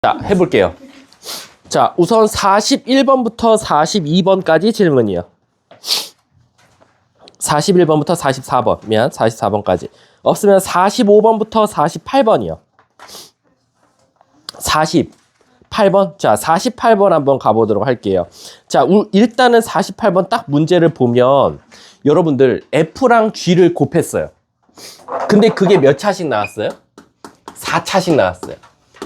자, 해볼게요. 자, 우선 41번부터 42번까지 질문이요. 41번부터 44번. 미안, 44번까지. 없으면 45번부터 48번이요. 48번. 자, 48번 한번 가보도록 할게요. 자, 일단은 48번 딱 문제를 보면 여러분들 F랑 G를 곱했어요. 근데 그게 몇 차씩 나왔어요? 4차씩 나왔어요.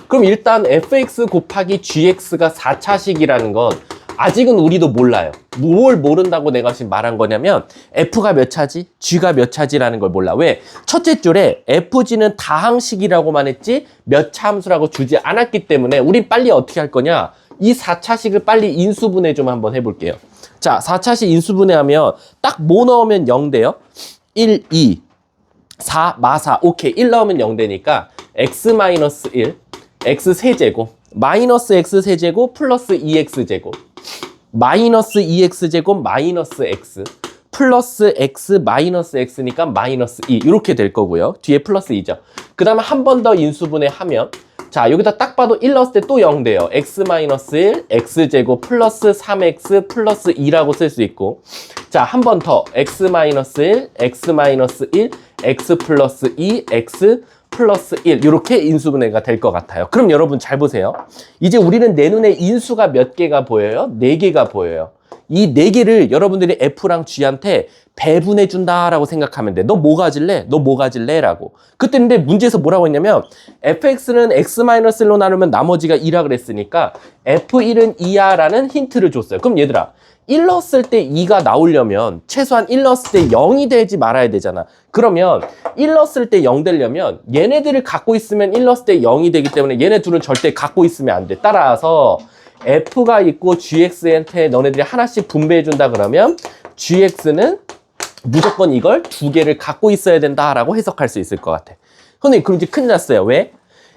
그럼 일단 fx 곱하기 gx가 4차식이라는 건 아직은 우리도 몰라요. 뭘 모른다고 내가 지금 말한 거냐면 f가 몇 차지? g가 몇 차지라는 걸 몰라. 왜? 첫째 줄에 fg는 다항식이라고만 했지 몇 차 함수라고 주지 않았기 때문에 우리 빨리 어떻게 할 거냐? 이 4차식을 빨리 인수분해 좀 한번 해볼게요. 자, 4차식 인수분해 하면 딱 뭐 넣으면 0 돼요? 1, 2, 4, 마사. 오케이. 1 넣으면 0 되니까 x-1 x 세제곱 마이너스 x 세제곱 플러스 2x 제곱 마이너스 2x 제곱 마이너스 x 플러스 x 마이너스 x니까 마이너스 2 이렇게 될 거고요. 뒤에 플러스 2죠. 그 다음에 한 번 더 인수분해 하면 자, 여기다 딱 봐도 1 넣었을 때 또 0 돼요. x 마이너스 1 x 제곱 플러스 3x 플러스 2라고 쓸 수 있고 자, 한 번 더 x 마이너스 1 x 마이너스 1 x 플러스 2 x 플러스 1 이렇게 인수분해가 될 것 같아요. 그럼 여러분 잘 보세요. 이제 우리는 내 눈에 인수가 몇 개가 보여요? 4개가 보여요. 이 4개를 여러분들이 F랑 G한테 배분해 준다라고 생각하면 돼. 너 뭐 가질래? 너 뭐 가질래? 라고. 그때 근데 문제에서 뭐라고 했냐면 fx는 x-1로 나누면 나머지가 2라 그랬으니까 f1은 2야 라는 힌트를 줬어요. 그럼 얘들아 1 넣었을 때 2가 나오려면 최소한 1 넣었을 때 0이 되지 말아야 되잖아. 그러면 1 넣었을 때 0 되려면 얘네들을 갖고 있으면 1 넣었을 때 0이 되기 때문에 얘네 둘은 절대 갖고 있으면 안 돼. 따라서 f가 있고 gx한테 너네들이 하나씩 분배해 준다 그러면 gx는 무조건 이걸 2개를 갖고 있어야 된다라고 해석할 수 있을 것 같아. 선생님 그럼 이제 큰일 났어요. 왜?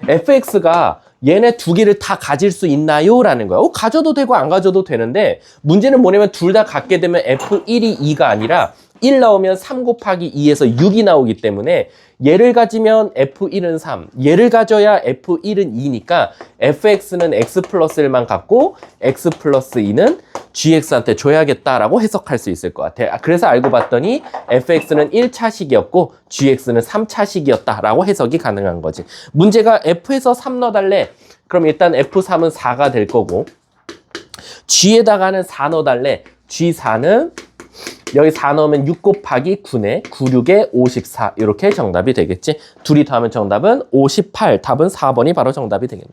fx가 얘네 2개를 다 가질 수 있나요? 라는 거야. 가져도 되고 안 가져도 되는데 문제는 뭐냐면 둘 다 갖게 되면 f1이 2가 아니라 1 나오면 3 곱하기 2에서 6이 나오기 때문에 얘를 가지면 f1은 3, 얘를 가져야 f1은 2니까 fx는 x 플러스 1만 갖고 x 플러스 2는 gx한테 줘야겠다라고 해석할 수 있을 것 같아. 그래서 알고 봤더니 fx는 1차식이었고 gx는 3차식이었다라고 해석이 가능한 거지. 문제가 f에서 3 넣어달래. 그럼 일단 f3은 4가 될 거고 g에다가는 4 넣어달래. g4는 여기 4 넣으면 6 곱하기 9네. 9, 6에 54 이렇게 정답이 되겠지. 둘이 더하면 정답은 58. 답은 4번이 바로 정답이 되겠네.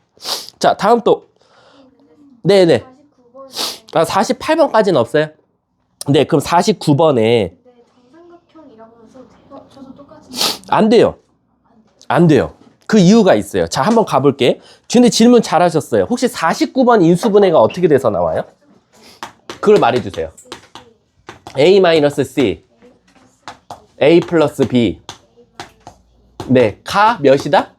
자, 다음 또 네네. 48번까지는 없어요. 네, 그럼 49번에 네, 정삼각형이라고 해서 저도 똑같이 안 돼요. 안 돼요. 그 이유가 있어요. 자, 한번 가볼게. 근데 질문 잘하셨어요. 혹시 49번 인수분해가 어떻게 돼서 나와요? 그걸 말해주세요. A-C A 플러스 B 네, 가 몇이다?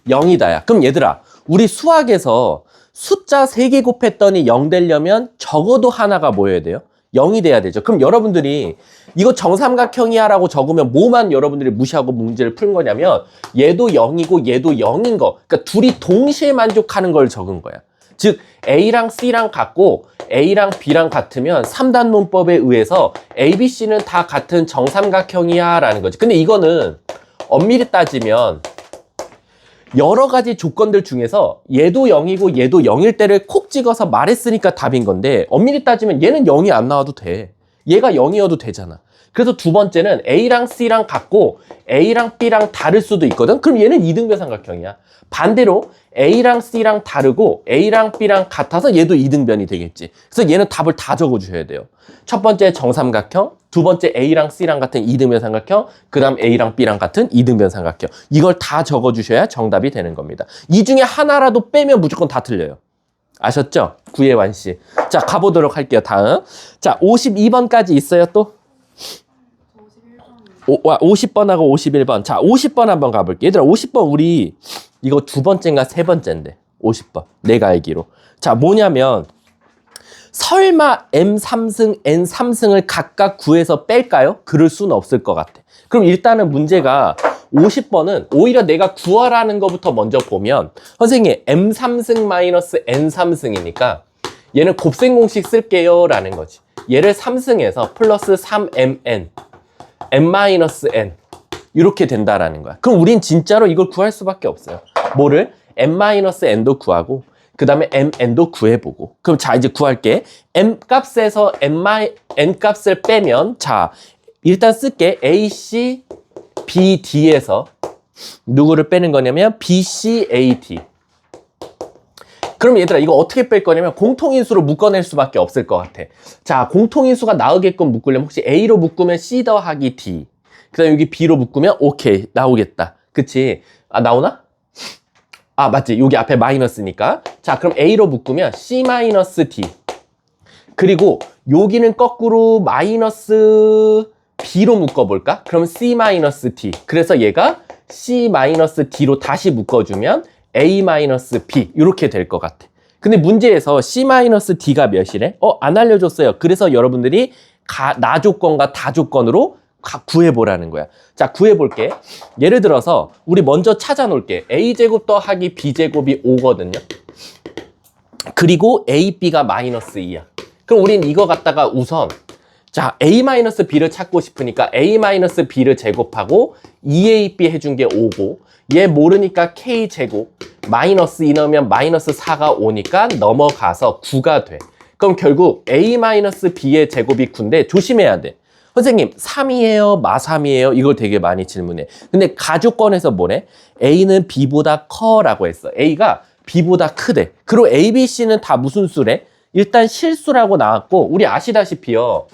0이다야. 그럼 얘들아, 우리 수학에서 숫자 3개 곱했더니 0 되려면 적어도 하나가 뭐여야 돼요? 0이 돼야 되죠. 그럼 여러분들이 이거 정삼각형이야 라고 적으면 뭐만 여러분들이 무시하고 문제를 푼 거냐면 얘도 0이고 얘도 0인 거. 그러니까 둘이 동시에 만족하는 걸 적은 거야. 즉 A랑 C랑 같고 A랑 B랑 같으면 3단 논법에 의해서 A, B, C는 다 같은 정삼각형이야 라는 거지. 근데 이거는 엄밀히 따지면 여러 가지 조건들 중에서 얘도 0이고 얘도 0일 때를 콕 찍어서 말했으니까 답인 건데 엄밀히 따지면 얘는 0이 안 나와도 돼. 얘가 0이어도 되잖아. 그래서 두 번째는 A랑 C랑 같고 A랑 B랑 다를 수도 있거든. 그럼 얘는 이등변 삼각형이야. 반대로 A랑 C랑 다르고 A랑 B랑 같아서 얘도 이등변이 되겠지. 그래서 얘는 답을 다 적어주셔야 돼요. 첫 번째 정삼각형, 두 번째 A랑 C랑 같은 이등변 삼각형, 그 다음 A랑 B랑 같은 이등변 삼각형. 이걸 다 적어주셔야 정답이 되는 겁니다. 이 중에 하나라도 빼면 무조건 다 틀려요. 아셨죠? 구예완 씨. 자, 가보도록 할게요. 다음. 자, 52번까지 있어요, 또? 50번하고 51번. 자, 50번 한번 가볼게요. 얘들아, 50번 우리 이거 두 번째인가 세 번째인데. 50번. 내가 알기로. 자, 뭐냐면 설마 M3승, N3승을 각각 구해서 뺄까요? 그럴 수는 없을 것 같아. 그럼 일단은 문제가 50번은 오히려 내가 구하라는 것부터 먼저 보면 선생님 M3승 마이너스 N3승이니까 얘는 곱셈 공식 쓸게요 라는 거지. 얘를 3승해서 플러스 3mn n-n 이렇게 된다라는 거야. 그럼 우린 진짜로 이걸 구할 수밖에 없어요. 뭐를? n-n도 구하고 그 다음에 mn도 구해보고. 그럼 자 이제 구할게. m 값에서 n 값을 빼면 자 일단 쓸게. ac bd에서 누구를 빼는 거냐면 bc ad. 그럼 얘들아 이거 어떻게 뺄 거냐면 공통인수로 묶어낼 수밖에 없을 것 같아. 자 공통인수가 나오게끔 묶으려면 혹시 a로 묶으면 c 더하기 d, 그 다음에 여기 b로 묶으면 오케이 나오겠다. 그치? 아 나오나? 아 맞지, 여기 앞에 마이너스니까. 자 그럼 a로 묶으면 c 마이너스 d, 그리고 여기는 거꾸로 마이너스 b로 묶어볼까? 그럼 c 마이너스 d, 그래서 얘가 c 마이너스 d로 다시 묶어주면 a 마이너스 b 이렇게 될 것 같아. 근데 문제에서 c 마이너스 d가 몇이래? 안 알려줬어요. 그래서 여러분들이 나 조건과 다 조건으로 구해보라는 거야. 자 구해볼게. 예를 들어서 우리 먼저 찾아놓을게. a제곱 더하기 b제곱이 5거든요. 그리고 ab가 마이너스 2야. 그럼 우린 이거 갖다가 우선 자 a-b를 찾고 싶으니까 a-b를 제곱하고 2ab 해준 게 5고 얘 모르니까 k제곱 마이너스 2 넣으면 마이너스 4가 오니까 넘어가서 9가 돼. 그럼 결국 a-b의 제곱이 9인데 조심해야 돼. 선생님 3이에요 마3이에요 이걸 되게 많이 질문해. 근데 가조건에서 뭐래? a는 b보다 커 라고 했어. a가 b보다 크대. 그리고 a, b, c는 다 무슨 수래? 일단 실수라고 나왔고 우리 아시다시피요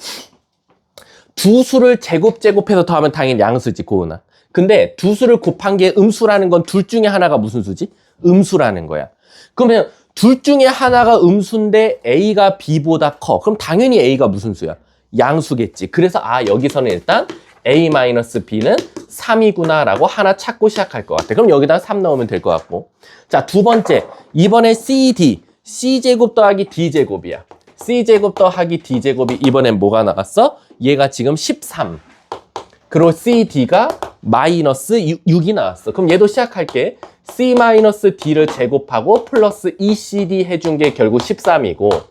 두 수를 제곱해서 더하면 당연히 양수지 고은아. 근데 두 수를 곱한 게 음수라는 건 둘 중에 하나가 무슨 수지? 음수라는 거야. 그러면 둘 중에 하나가 음수인데 a가 b보다 커. 그럼 당연히 a가 무슨 수야? 양수겠지. 그래서 여기서는 일단 a-b는 3이구나 라고 하나 찾고 시작할 것 같아. 그럼 여기다 3 넣으면 될 것 같고. 자, 두 번째. 이번에 cd. c제곱 더하기 d제곱이야. c제곱 더하기 d제곱이 이번엔 뭐가 나갔어? 얘가 지금 13. 그리고 cd가 마이너스 6이 나왔어. 그럼 얘도 시작할게. c-d를 제곱하고 플러스 2cd 해준 게 결국 13이고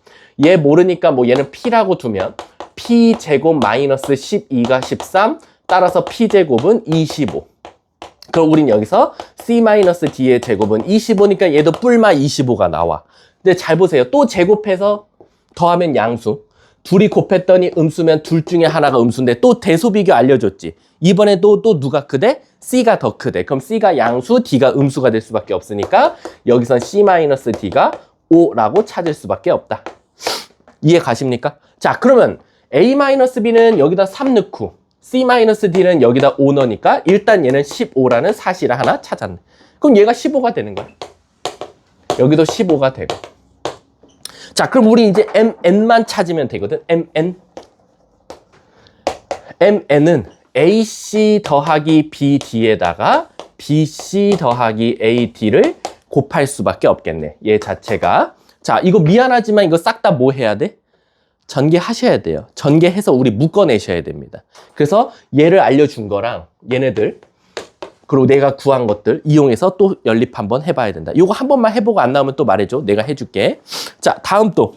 얘 모르니까 뭐 얘는 p라고 두면 p제곱 마이너스 12가 13, 따라서 p제곱은 25. 그럼 우린 여기서 c-d의 제곱은 25니까 얘도 뿔마 25가 나와. 근데 잘 보세요. 또 제곱해서 더하면 양수. 둘이 곱했더니 음수면 둘 중에 하나가 음수인데 또 대소비교 알려줬지. 이번에도 또 누가 크대? C가 더 크대. 그럼 C가 양수, D가 음수가 될 수밖에 없으니까 여기선 C-D가 5라고 찾을 수밖에 없다. 이해 가십니까? 자, 그러면 A-B는 여기다 3 넣고 C-D는 여기다 5 넣으니까 일단 얘는 15라는 사실을 하나 찾았네. 그럼 얘가 15가 되는 거야. 여기도 15가 되고. 자, 그럼 우리 이제 MN만 찾으면 되거든. MN은 AC 더하기 BD에다가 BC 더하기 AD를 곱할 수밖에 없겠네. 얘 자체가. 자, 이거 미안하지만 이거 싹 다 뭐 해야 돼? 전개하셔야 돼요. 전개해서 우리 묶어내셔야 됩니다. 그래서 얘를 알려준 거랑 얘네들 그리고 내가 구한 것들 이용해서 또 연립 한번 해봐야 된다. 이거 한 번만 해보고 안 나오면 또 말해줘. 내가 해줄게. 자, 다음 또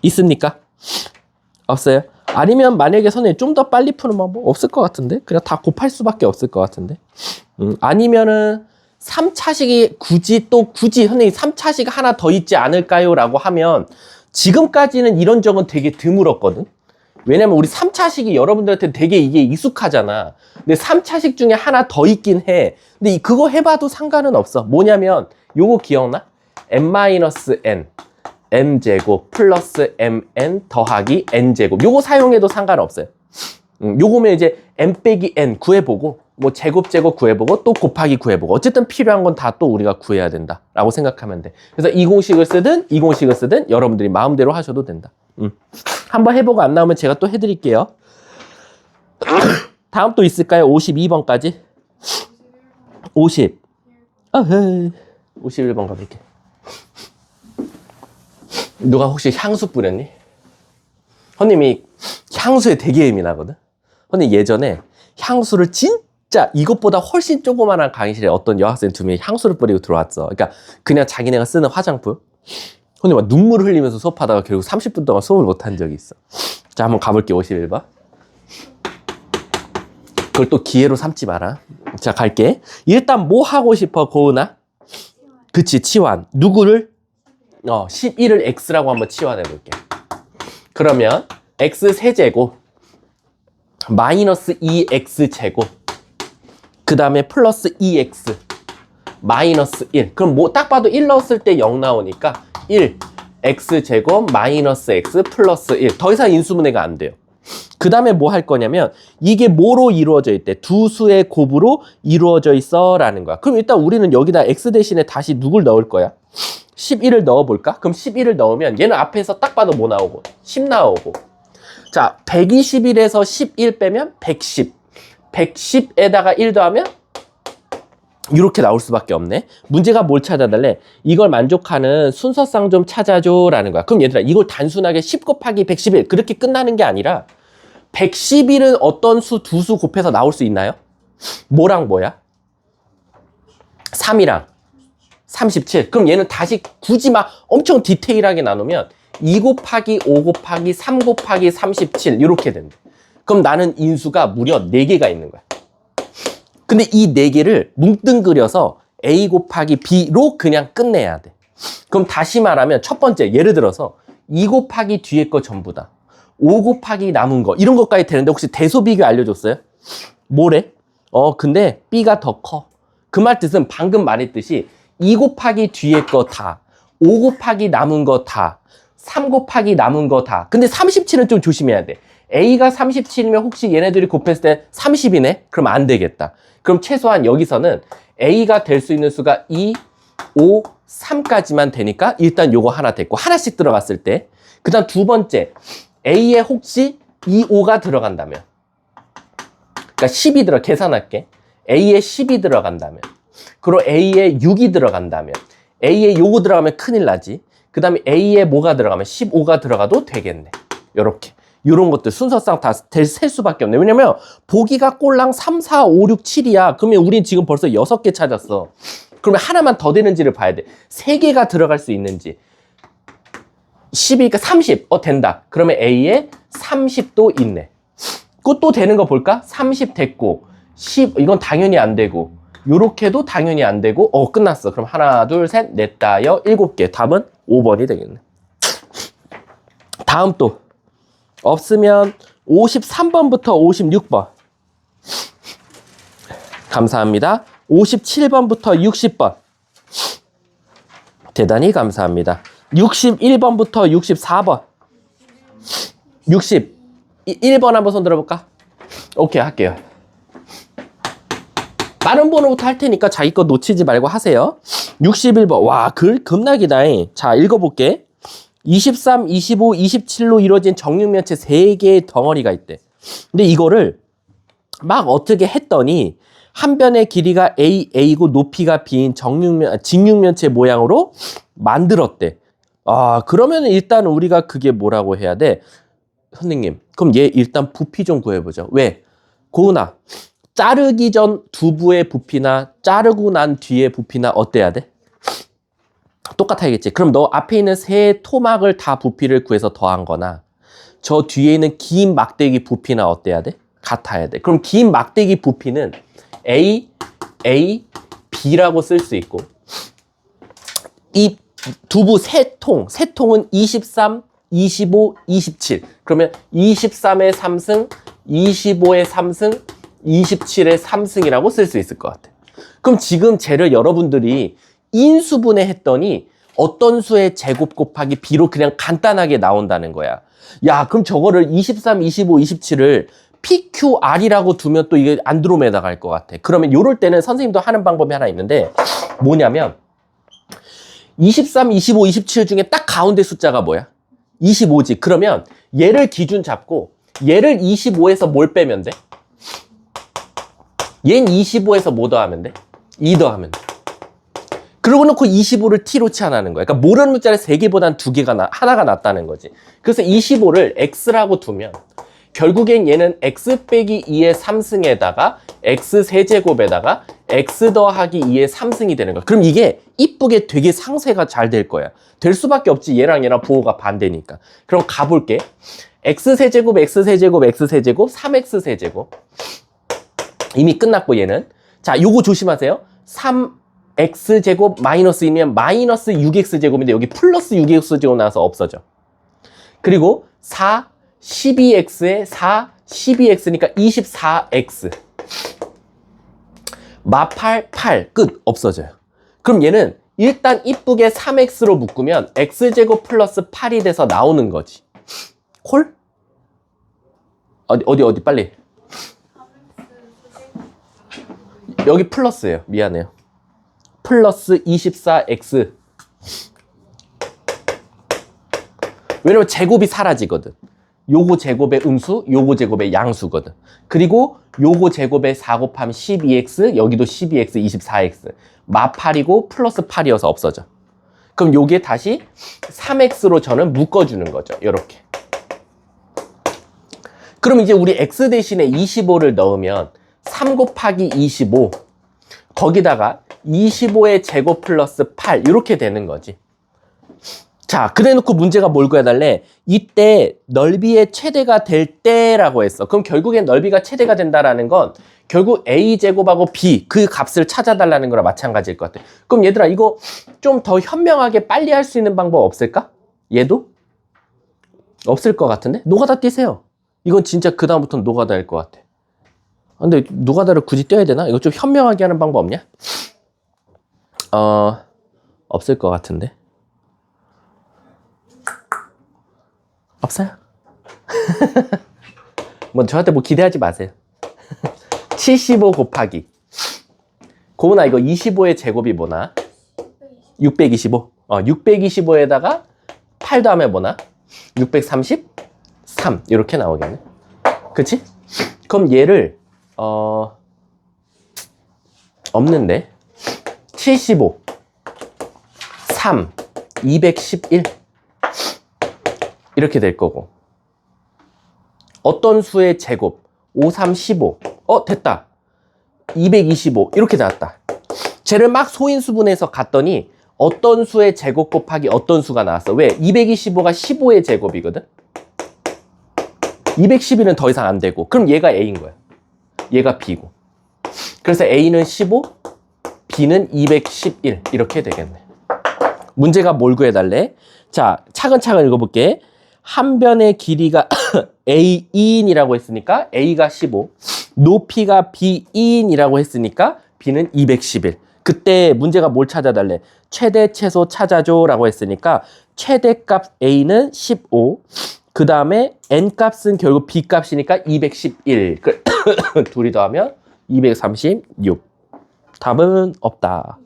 있습니까? 없어요? 아니면 만약에 선생님 좀 더 빨리 푸는 방법 없을 것 같은데? 그냥 다 곱할 수밖에 없을 것 같은데? 아니면은 3차식이 굳이 선생님 3차식 하나 더 있지 않을까요? 라고 하면 지금까지는 이런 적은 되게 드물었거든? 왜냐면 우리 3차식이 여러분들한테 되게 이게 익숙하잖아. 근데 3차식 중에 하나 더 있긴 해. 근데 그거 해봐도 상관은 없어. 뭐냐면 요거 기억나? n-n m제곱 플러스 mn 더하기 n제곱. 요거 사용해도 상관없어요. 요거면 이제 m 빼기 n 구해보고 뭐 제곱 구해보고 또 곱하기 구해보고 어쨌든 필요한 건 다 또 우리가 구해야 된다 라고 생각하면 돼. 그래서 이 공식을 쓰든 이 공식을 쓰든 여러분들이 마음대로 하셔도 된다. 한번 해보고 안 나오면 제가 또 해드릴게요. 다음 또 있을까요? 52번까지 51번 가볼게. 누가 혹시 향수 뿌렸니? 선생님이 향수에 되게 예민하거든. 선생님 예전에 향수를 진짜 자, 이것보다 훨씬 조그만한 강의실에 어떤 여학생 2명이 향수를 뿌리고 들어왔어. 그러니까 그냥 자기네가 쓰는 화장품. 근데 막 눈물을 흘리면서 수업하다가 결국 30분 동안 수업을 못한 적이 있어. 자, 한번 가볼게. 51번. 그걸 또 기회로 삼지 마라. 자, 갈게. 일단 뭐 하고 싶어, 고은아? 그치, 치환. 누구를? 11을 x라고 한번 치환해 볼게. 그러면 x 세제곱 마이너스 2x 제곱 그 다음에 플러스 2x 마이너스 1. 그럼 뭐 딱 봐도 1 넣었을 때 0 나오니까 1 x 제곱 마이너스 x 플러스 1. 더 이상 인수분해가 안 돼요. 그 다음에 뭐 할 거냐면 이게 뭐로 이루어져 있대? 두 수의 곱으로 이루어져 있어 라는 거야. 그럼 일단 우리는 여기다 x 대신에 다시 누굴 넣을 거야? 11을 넣어볼까? 그럼 11을 넣으면 얘는 앞에서 딱 봐도 뭐 나오고 10 나오고. 자, 121에서 11 빼면 110. 110에다가 1 더하면 이렇게 나올 수밖에 없네. 문제가 뭘 찾아달래? 이걸 만족하는 순서상 좀 찾아줘 라는 거야. 그럼 얘들아, 이걸 단순하게 10 곱하기 111 그렇게 끝나는 게 아니라 111은 어떤 수 두 수 곱해서 나올 수 있나요? 뭐랑 뭐야? 3이랑 37. 그럼 얘는 다시 굳이 막 엄청 디테일하게 나누면 2 곱하기 5 곱하기 3 곱하기 37 이렇게 된대. 그럼 나는 인수가 무려 4개가 있는 거야. 근데 이 4개를 뭉뚱그려서 A 곱하기 B로 그냥 끝내야 돼. 그럼 다시 말하면 첫 번째 예를 들어서 2 곱하기 뒤에 거 전부 다 5 곱하기 남은 거 이런 것까지 되는데 혹시 대소비교 알려줬어요? 뭐래? 근데 B가 더 커. 그 말 뜻은 방금 말했듯이 2 곱하기 뒤에 거 다 5 곱하기 남은 거 다 3 곱하기 남은 거 다. 근데 37은 좀 조심해야 돼. A가 37이면 혹시 얘네들이 곱했을 때 30이네? 그럼 안 되겠다. 그럼 최소한 여기서는 A가 될 수 있는 수가 2, 5, 3까지만 되니까 일단 요거 하나 됐고 하나씩 들어갔을 때 그 다음 두 번째 A에 혹시 2, 5가 들어간다면 그러니까 10이 계산할게. A에 10이 들어간다면 그리고 A에 6이 들어간다면 A에 요거 들어가면 큰일 나지. 그 다음에 A에 뭐가 들어가면 15가 들어가도 되겠네. 요렇게. 요런 것들 순서상 다 셀 수밖에 없네. 왜냐면 보기가 꼴랑 3, 4, 5, 6, 7이야. 그러면 우린 지금 벌써 6개 찾았어. 그러면 하나만 더 되는지를 봐야 돼. 3개가 들어갈 수 있는지. 10이니까 30. 된다. 그러면 A에 30도 있네. 그것도 되는 거 볼까? 30 됐고 10 이건 당연히 안 되고 요렇게도 당연히 안 되고 끝났어. 그럼 하나, 둘, 셋, 넷, 다, 여, 7개. 답은 5번이 되겠네. 다음 또 없으면 53번부터 56번. 감사합니다. 57번부터 60번. 대단히 감사합니다. 61번부터 64번. 61번 한번 손 들어볼까? 오케이, 할게요. 빠른 번호부터 할 테니까 자기 거 놓치지 말고 하세요. 61번. 와, 글 겁나기다. 자, 읽어볼게. 23, 25, 27로 이루어진 정육면체 3개의 덩어리가 있대. 근데 이거를 막 어떻게 했더니 한 변의 길이가 A고 높이가 B인 직육면체 모양으로 만들었대. 그러면 일단 우리가 그게 뭐라고 해야 돼? 선생님, 그럼 얘 일단 부피 좀 구해보자. 왜? 고은아, 자르기 전 두부의 부피나 자르고 난 뒤의 부피나 어때야 돼? 똑같아야겠지. 그럼 너 앞에 있는 세 토막을 다 부피를 구해서 더한 거나 저 뒤에 있는 긴 막대기 부피나 어때야 돼? 같아야 돼. 그럼 긴 막대기 부피는 A, B라고 쓸 수 있고 이 두부 세 통은 23, 25, 27. 그러면 23의 3승, 25의 3승, 27의 3승이라고 쓸 수 있을 것 같아. 그럼 지금 쟤를 여러분들이 인수분해 했더니 어떤 수의 제곱 곱하기 B로 그냥 간단하게 나온다는 거야. 야, 그럼 저거를 23, 25, 27을 PQR이라고 두면 또 이게 안드로메다 갈 것 같아. 그러면 요럴 때는 선생님도 하는 방법이 하나 있는데 뭐냐면 23, 25, 27 중에 딱 가운데 숫자가 뭐야? 25지. 그러면 얘를 기준 잡고 얘를 25에서 뭘 빼면 돼? 얘는 25에서 뭐 더하면 돼? 2 더하면 돼. 그러고 놓고 25를 T로 치환하는 거야. 그러니까 모르는 문자를 3개보단 2개가 하나가 낫다는 거지. 그래서 25를 X라고 두면 결국엔 얘는 x 빼기 2의 3승에다가 x 세제곱에다가 x 더하기 2의 3승이 되는 거야. 그럼 이게 이쁘게 되게 상세가 잘 될 거야. 될 수밖에 없지. 얘랑 얘랑 부호가 반대니까. 그럼 가볼게. x 세제곱, x 세제곱, x 세제곱, 3x 세제곱. 이미 끝났고 얘는. 자, 요거 조심하세요. 3x 제곱 마이너스 2면 마이너스 6x 제곱인데 여기 플러스 6x 제곱 나와서 없어져. 그리고 4, 12x에 4, 12x니까 24x. 마팔 8, 끝. 없어져요. 그럼 얘는 일단 이쁘게 3x로 묶으면 x제곱 플러스 8이 돼서 나오는 거지. 콜? 어디 빨리. 여기 플러스예요. 미안해요. 플러스 24x. 왜냐면 제곱이 사라지거든. 요거 제곱의 음수, 요거 제곱의 양수거든. 그리고 요거 제곱의 4 곱하면 12x, 여기도 12x, 24x. 마8이고 플러스 8이어서 없어져. 그럼 요게 다시 3x로 저는 묶어주는 거죠. 요렇게. 그럼 이제 우리 x 대신에 25를 넣으면 3 곱하기 25, 거기다가 25의 제곱 플러스 8 이렇게 되는 거지. 자, 그래놓고 문제가 뭘 구해달래? 이때 넓이의 최대가 될 때라고 했어. 그럼 결국엔 넓이가 최대가 된다라는 건 결국 a제곱하고 b 그 값을 찾아달라는 거랑 마찬가지일 것 같아. 그럼 얘들아 이거 좀 더 현명하게 빨리 할 수 있는 방법 없을까? 얘도? 없을 것 같은데? 노가다 뛰세요. 이건 진짜 그 다음부터는 노가다일 것 같아. 근데 노가다를 굳이 떼야 되나? 이거 좀 현명하게 하는 방법 없냐? 없을 것 같은데. 없어요? 뭐 저한테 뭐 기대하지 마세요. 75 곱하기 고은아 이거 25의 제곱이 뭐나? 625. 625에다가 8 다음에 뭐나? 633 이렇게 나오겠네. 그치? 그럼 얘를 없는데 75 3 211 이렇게 될 거고 어떤 수의 제곱 5, 3, 15 됐다 225 이렇게 나왔다. 쟤를 막 소인수분해서 갔더니 어떤 수의 제곱 곱하기 어떤 수가 나왔어. 왜? 225가 15의 제곱이거든. 211은 더 이상 안 되고 그럼 얘가 A인 거야. 얘가 B고 그래서 A는 15 B는 211 이렇게 되겠네. 문제가 뭘 구해달래? 자, 차근차근 읽어볼게. 한 변의 길이가 A인이라고 했으니까 A가 15, 높이가 B인이라고 했으니까 B는 211. 그때 문제가 뭘 찾아달래? 최대 최소 찾아줘 라고 했으니까 최대값 A는 15, 그 다음에 N값은 결국 B값이니까 211. 둘이 더하면 236. 답은 없다.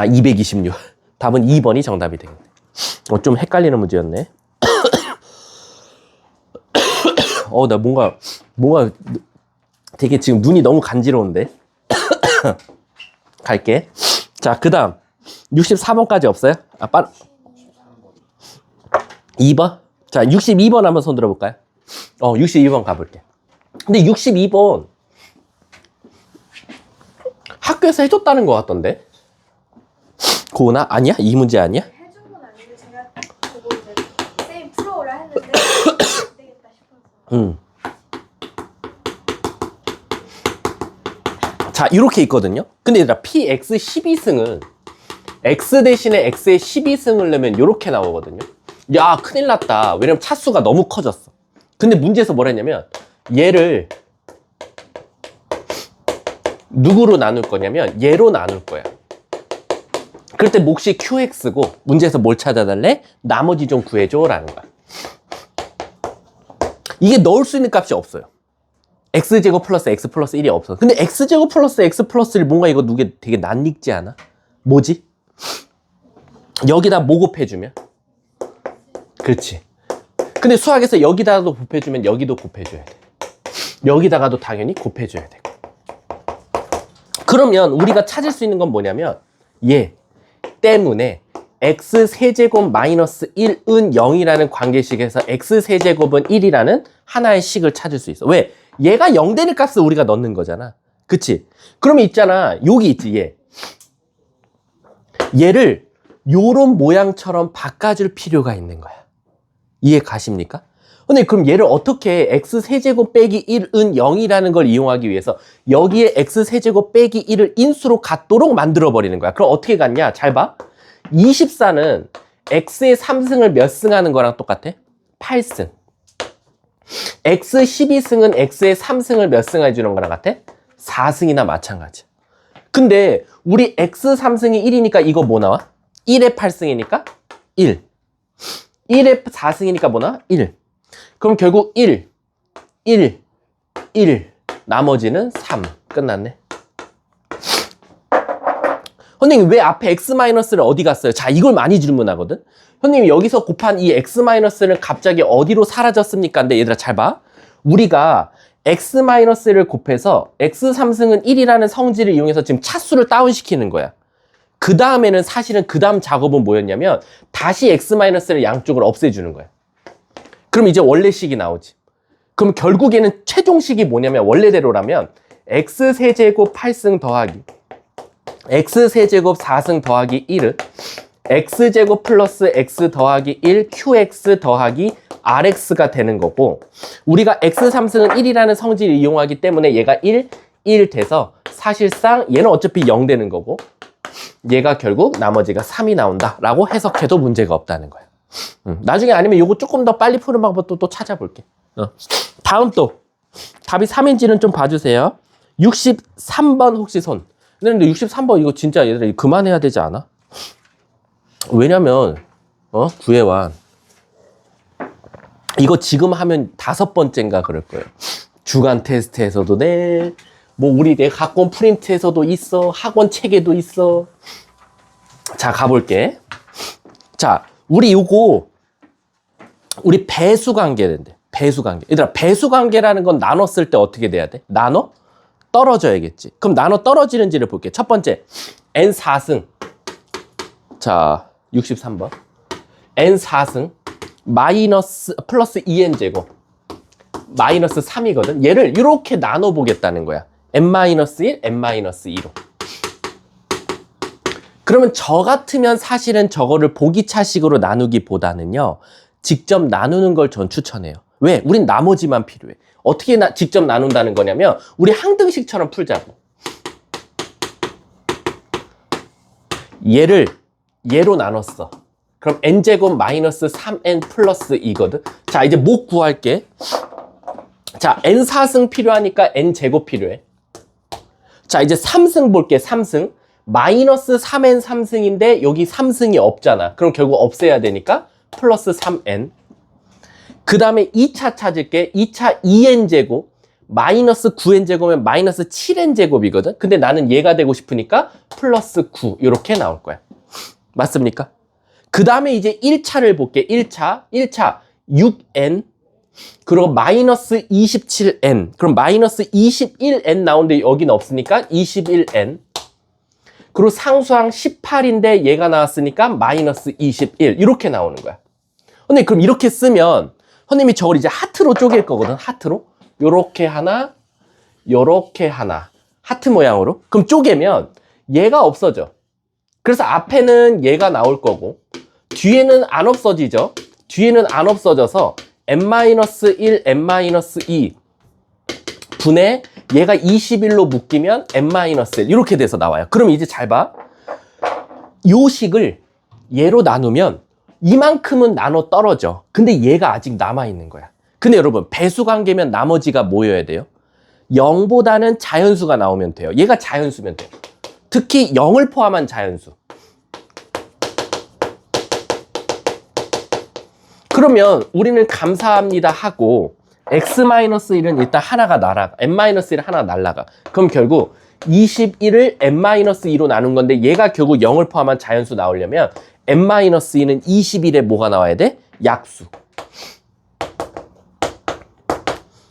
226. 답은 2번이 정답이 되겠네. 좀 헷갈리는 문제였네. 나 뭔가 되게 지금 눈이 너무 간지러운데. 갈게. 자, 그 다음 64번까지 없어요? 2번? 자, 62번 한번 손 들어볼까요? 62번 가볼게. 근데 62번 학교에서 해줬다는 것 같던데? 고은아? 아니야? 이 문제 아니야? 해준 건 아니고 제가 딱 보고 이제 쌤 풀어오라 했는데 안 되겠다 싶어서. 자, 이렇게 있거든요. 근데 얘들아 px 12승은 x 대신에 x에 12승을 넣으면 이렇게 나오거든요. 야, 큰일 났다. 왜냐면 차수가 너무 커졌어. 근데 문제에서 뭐라 했냐면 얘를 누구로 나눌 거냐면 얘로 나눌 거야. 그럴 때 몫이 qx고 문제에서 뭘 찾아달래? 나머지 좀 구해줘 라는 거야. 이게 넣을 수 있는 값이 없어요. x제곱 플러스 x 플러스 1이 없어. 근데 x제곱 플러스 x 플러스 1 뭔가 이거 누게 되게 낯익지 않아? 뭐지? 여기다 뭐 곱해주면? 그렇지. 근데 수학에서 여기다가도 곱해주면 여기도 곱해줘야 돼. 여기다가도 당연히 곱해줘야 되고. 그러면 우리가 찾을 수 있는 건 뭐냐면 얘 때문에 x세제곱 마이너스 1은 0이라는 관계식에서 x세제곱은 1이라는 하나의 식을 찾을 수 있어. 왜? 얘가 0 되는 값을 우리가 넣는 거잖아. 그치? 그러면 있잖아. 여기 있지, 얘. 얘를 요런 모양처럼 바꿔줄 필요가 있는 거야. 이해 가십니까? 근데 그럼 얘를 어떻게 x세제곱 빼기 1은 0이라는 걸 이용하기 위해서 여기에 x세제곱 빼기 1을 인수로 갖도록 만들어버리는 거야. 그럼 어떻게 갖냐? 잘 봐. 24는 x의 3승을 몇 승 하는 거랑 똑같아? 8승. x 12승은 x의 3승을 몇 승 해주는 거랑 같아? 4승이나 마찬가지. 근데 우리 x 3승이 1이니까 이거 뭐 나와? 1의 8승이니까 1. 1의 4승이니까 뭐 나와? 1. 그럼 결국 1, 1, 1. 나머지는 3. 끝났네. 선생님 왜 앞에 x-를 어디 갔어요? 자, 이걸 많이 질문하거든. 선생님 여기서 곱한 이 x-는 갑자기 어디로 사라졌습니까? 근데 얘들아 잘 봐. 우리가 x-를 곱해서 x 3승은 1이라는 성질을 이용해서 지금 차수를 다운시키는 거야. 그 다음에는 사실은 그 다음 작업은 뭐였냐면 다시 x-를 양쪽을 없애주는 거야. 그럼 이제 원래식이 나오지. 그럼 결국에는 최종식이 뭐냐면 원래대로라면 x세제곱 8승 더하기 x세제곱 4승 더하기 1은 x제곱 플러스 x 더하기 1 qx 더하기 rx가 되는 거고 우리가 x 3승은 1이라는 성질을 이용하기 때문에 얘가 1, 1 돼서 사실상 얘는 어차피 0 되는 거고 얘가 결국 나머지가 3이 나온다 라고 해석해도 문제가 없다는 거야. 나중에 아니면 요거 조금 더 빨리 푸는 방법도 또 찾아볼게. 다음 또 답이 3인지는 좀 봐주세요. 63번 혹시 손. 근데 63번 이거 진짜 얘들아 그만해야 되지 않아? 왜냐면 구해완 이거 지금 하면 5번째인가 그럴 거예요. 주간 테스트에서도 내 우리 내 갖고 온 프린트에서도 있어. 학원 책에도 있어. 자 가볼게. 자 우리 배수관계인데 배수관계. 얘들아 배수관계라는 건 나눴을 때 어떻게 돼야 돼? 나눠 떨어져야겠지. 그럼 나눠 떨어지는지를 볼게. 첫 번째 n 4승. 자 63번 n 4승 마이너스 플러스 2n 제곱 마이너스 3이거든. 얘를 이렇게 나눠 보겠다는 거야. n-1, n-2로. 그러면 저 같으면 사실은 저거를 보기차식으로 나누기보다는요 직접 나누는 걸 전 추천해요. 왜? 우린 나머지만 필요해. 어떻게 직접 나눈다는 거냐면 우리 항등식처럼 풀자고. 얘로 나눴어. 그럼 n제곱 마이너스 3n 플러스 2거든. 자 이제 목 구할게. 자 n4승 필요하니까 n제곱 필요해. 자 이제 3승 볼게. 3승 마이너스 3n 3승인데 여기 3승이 없잖아. 그럼 결국 없애야 되니까 플러스 3n. 그 다음에 2차 찾을게. 2차 2n제곱 마이너스 9n제곱이면 마이너스 7n제곱이거든. 근데 나는 얘가 되고 싶으니까 플러스 9 이렇게 나올 거야. 맞습니까? 그 다음에 이제 1차를 볼게. 1차 6n 그리고 마이너스 27n 그럼 마이너스 21n 나오는데 여기는 없으니까 21n 그리고 상수항 18인데 얘가 나왔으니까 마이너스 21 이렇게 나오는 거야. 근데 그럼 이렇게 쓰면 선생님이 저걸 이제 하트로 쪼갤 거거든. 하트로 요렇게 하나 요렇게 하나 하트 모양으로. 그럼 쪼개면 얘가 없어져. 그래서 앞에는 얘가 나올 거고 뒤에는 안 없어지죠. 뒤에는 안 없어져서 n-1, n-2 분의 얘가 21로 묶이면 n-1 이렇게 돼서 나와요. 그럼 이제 잘 봐. 요 식을 얘로 나누면 이만큼은 나눠 떨어져. 근데 얘가 아직 남아있는 거야. 근데 여러분 배수관계면 나머지가 뭐여야 돼요? 0보다는 자연수가 나오면 돼요. 얘가 자연수면 돼요. 특히 0을 포함한 자연수. 그러면 우리는 감사합니다 하고 x-1은 일단 하나가 날아가. n-1 하나 날아가. 그럼 결국 21을 n-2로 나눈 건데 얘가 결국 0을 포함한 자연수 나오려면 n-2는 21에 뭐가 나와야 돼? 약수.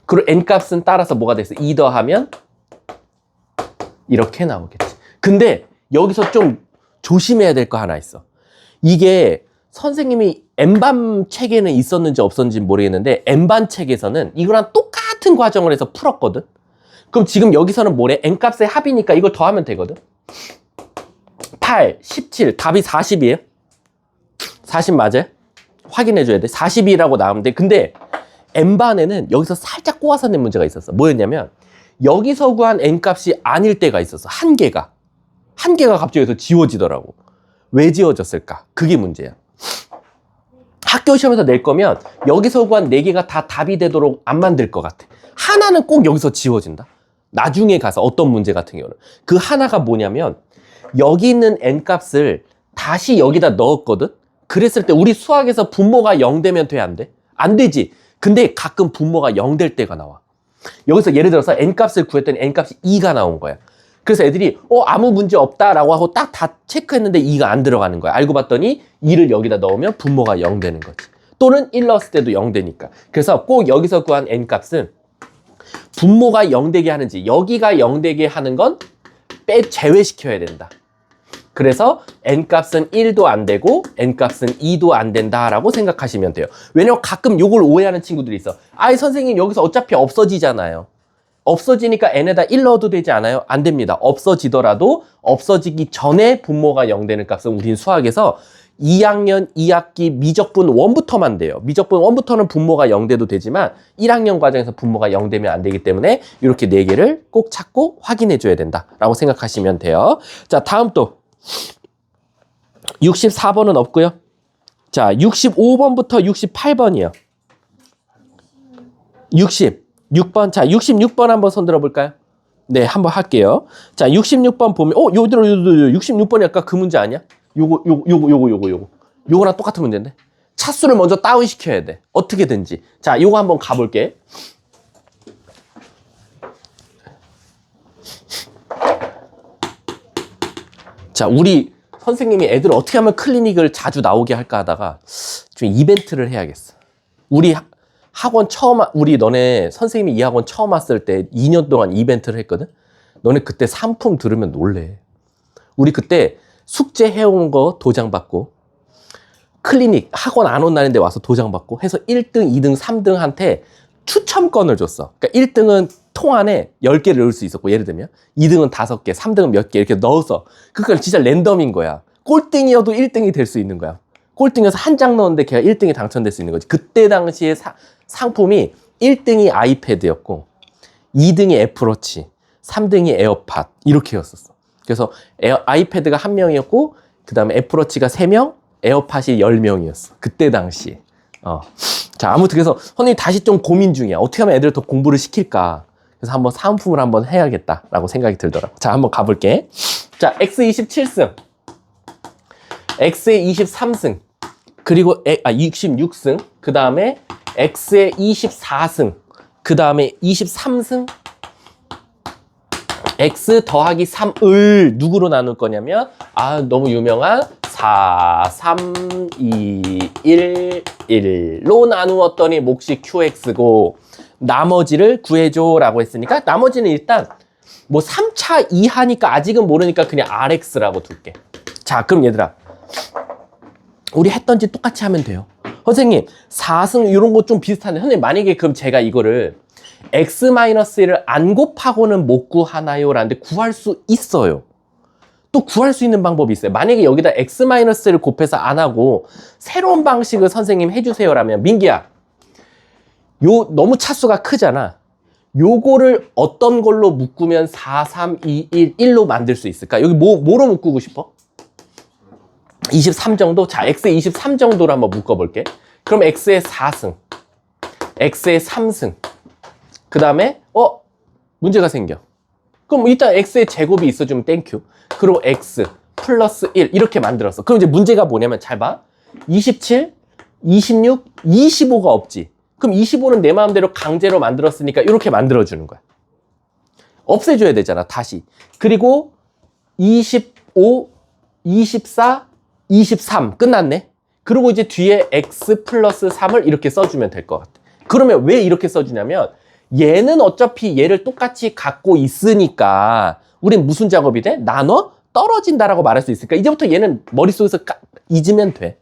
그리고 n값은 따라서 뭐가 됐어? 2 더하면 이렇게 나오겠지. 근데 여기서 좀 조심해야 될 거 하나 있어. 이게 선생님이 N반 책에는 있었는지 없었는지 모르겠는데 N반 책에서는 이거랑 똑같은 과정을 해서 풀었거든. 그럼 지금 여기서는 뭐래? N값의 합이니까 이걸 더하면 되거든. 8, 17, 답이 40이에요. 40 맞아요? 확인해줘야 돼. 42라고 나오면 돼. 근데 N반에는 여기서 살짝 꼬아서 낸 문제가 있었어. 뭐였냐면 여기서 구한 N값이 아닐 때가 있었어. 한 개가 갑자기 여기서 지워지더라고. 왜 지워졌을까? 그게 문제야. 학교 시험에서 낼 거면 여기서 구한 4개가 다 답이 되도록 안 만들 것 같아. 하나는 꼭 여기서 지워진다. 나중에 가서 어떤 문제 같은 경우는. 그 하나가 뭐냐면 여기 있는 N값을 다시 여기다 넣었거든. 그랬을 때 우리 수학에서 분모가 0 되면 돼, 안 돼? 안 되지. 근데 가끔 분모가 0 될 때가 나와. 여기서 예를 들어서 N값을 구했더니 N값이 2가 나온 거야. 그래서 애들이 아무 문제 없다라고 하고 딱 다 체크했는데 2가 안 들어가는 거야. 알고 봤더니 2를 여기다 넣으면 분모가 0 되는 거지. 또는 1 넣었을 때도 0 되니까. 그래서 꼭 여기서 구한 N값은 분모가 0 되게 하는지 여기가 0 되게 하는 건 제외시켜야 된다. 그래서 N값은 1도 안 되고 N값은 2도 안 된다라고 생각하시면 돼요. 왜냐면 가끔 이걸 오해하는 친구들이 있어. 아이 선생님 여기서 어차피 없어지잖아요. 없어지니까 N에다 1 넣어도 되지 않아요? 안 됩니다. 없어지더라도 없어지기 전에 분모가 0 되는 값은 우린 수학에서 2학년 2학기 미적분 1부터만 돼요. 미적분 1부터는 분모가 0 돼도 되지만 1학년 과정에서 분모가 0 되면 안 되기 때문에 이렇게 4개를 꼭 찾고 확인해 줘야 된다라고 생각하시면 돼요. 자, 다음 또 64번은 없고요. 자, 65번부터 68번이요. 66번. 자, 66번 한번 손 들어볼까요? 네, 한번 할게요. 자, 66번 보면, 요거 66번이 아까 그 문제 아니야? 요거랑 똑같은 문제인데. 차수를 먼저 다운시켜야 돼. 어떻게든지. 자, 요거 한번 가볼게. 자, 우리 선생님이 애들 어떻게 하면 클리닉을 자주 나오게 할까 하다가 좀 이벤트를 해야겠어. 우리 학원 우리 너네 선생님이 이 학원 처음 왔을 때 2년 동안 이벤트를 했거든? 너네 그때 상품 들으면 놀래. 우리 그때 숙제 해온 거 도장 받고, 클리닉 학원 안 온다는데 와서 도장 받고 해서 1등, 2등, 3등한테 추첨권을 줬어. 그러니까 1등은 통 안에 10개를 넣을 수 있었고, 예를 들면 2등은 5개, 3등은 몇 개 이렇게 넣어서, 그러니까 진짜 랜덤인 거야. 꼴등이어도 1등이 될 수 있는 거야. 꼴등이어서 한 장 넣었는데 걔가 1등이 당첨될 수 있는 거지. 그때 당시에 상품이 1등이 아이패드였고 2등이 애플워치, 3등이 에어팟 이렇게였었어. 그래서 아이패드가 1명이었고 그 다음에 애플워치가 3명, 에어팟이 10명이었어. 그때 당시에. 자, 아무튼 그래서 선생님이 다시 좀 고민 중이야. 어떻게 하면 애들을 더 공부를 시킬까. 그래서 한번 상품을 한번 해야겠다라고 생각이 들더라고. 자, 한번 가볼게. 자, X 27승, X의 23승, 그리고 66승, 그 다음에 X의 24승, 그 다음에 23승, X 더하기 3을 누구로 나눌 거냐면, 너무 유명한 4, 3, 2, 1, 1로 나누었더니 몫이 QX고, 나머지를 구해줘 라고 했으니까, 나머지는 일단 뭐 3차 이하니까 아직은 모르니까 그냥 RX라고 둘게. 자, 그럼 얘들아, 우리 했던지 똑같이 하면 돼요. 선생님 4승 이런 거 좀 비슷한데, 선생님 만약에 그럼 제가 이거를 X-1을 안 곱하고는 못 구하나요? 라는데 구할 수 있어요. 또 구할 수 있는 방법이 있어요. 만약에 여기다 X-를 곱해서 안 하고 새로운 방식을 선생님 해주세요 라면, 민기야 너무 차수가 크잖아. 요거를 어떤 걸로 묶으면 4, 3, 2, 1, 1로 만들 수 있을까? 여기 뭐로 묶고 싶어? 23 정도? 자, X의 23 정도로 한번 묶어볼게. 그럼 X의 4승, X의 3승, 그 다음에 문제가 생겨. 그럼 일단 X의 제곱이 있어주면 땡큐. 그리고 X 플러스 1 이렇게 만들었어. 그럼 이제 문제가 뭐냐면 잘 봐. 27, 26, 25가 없지. 그럼 25는 내 마음대로 강제로 만들었으니까 이렇게 만들어주는 거야. 없애줘야 되잖아, 다시. 그리고 25, 24, 23 끝났네. 그리고 이제 뒤에 X 플러스 3을 이렇게 써주면 될 것 같아. 그러면 왜 이렇게 써주냐면, 얘는 어차피 얘를 똑같이 갖고 있으니까 우린 무슨 작업이 돼? 나눠 떨어진다라고 말할 수 있으니까 이제부터 얘는 머릿속에서 잊으면 돼.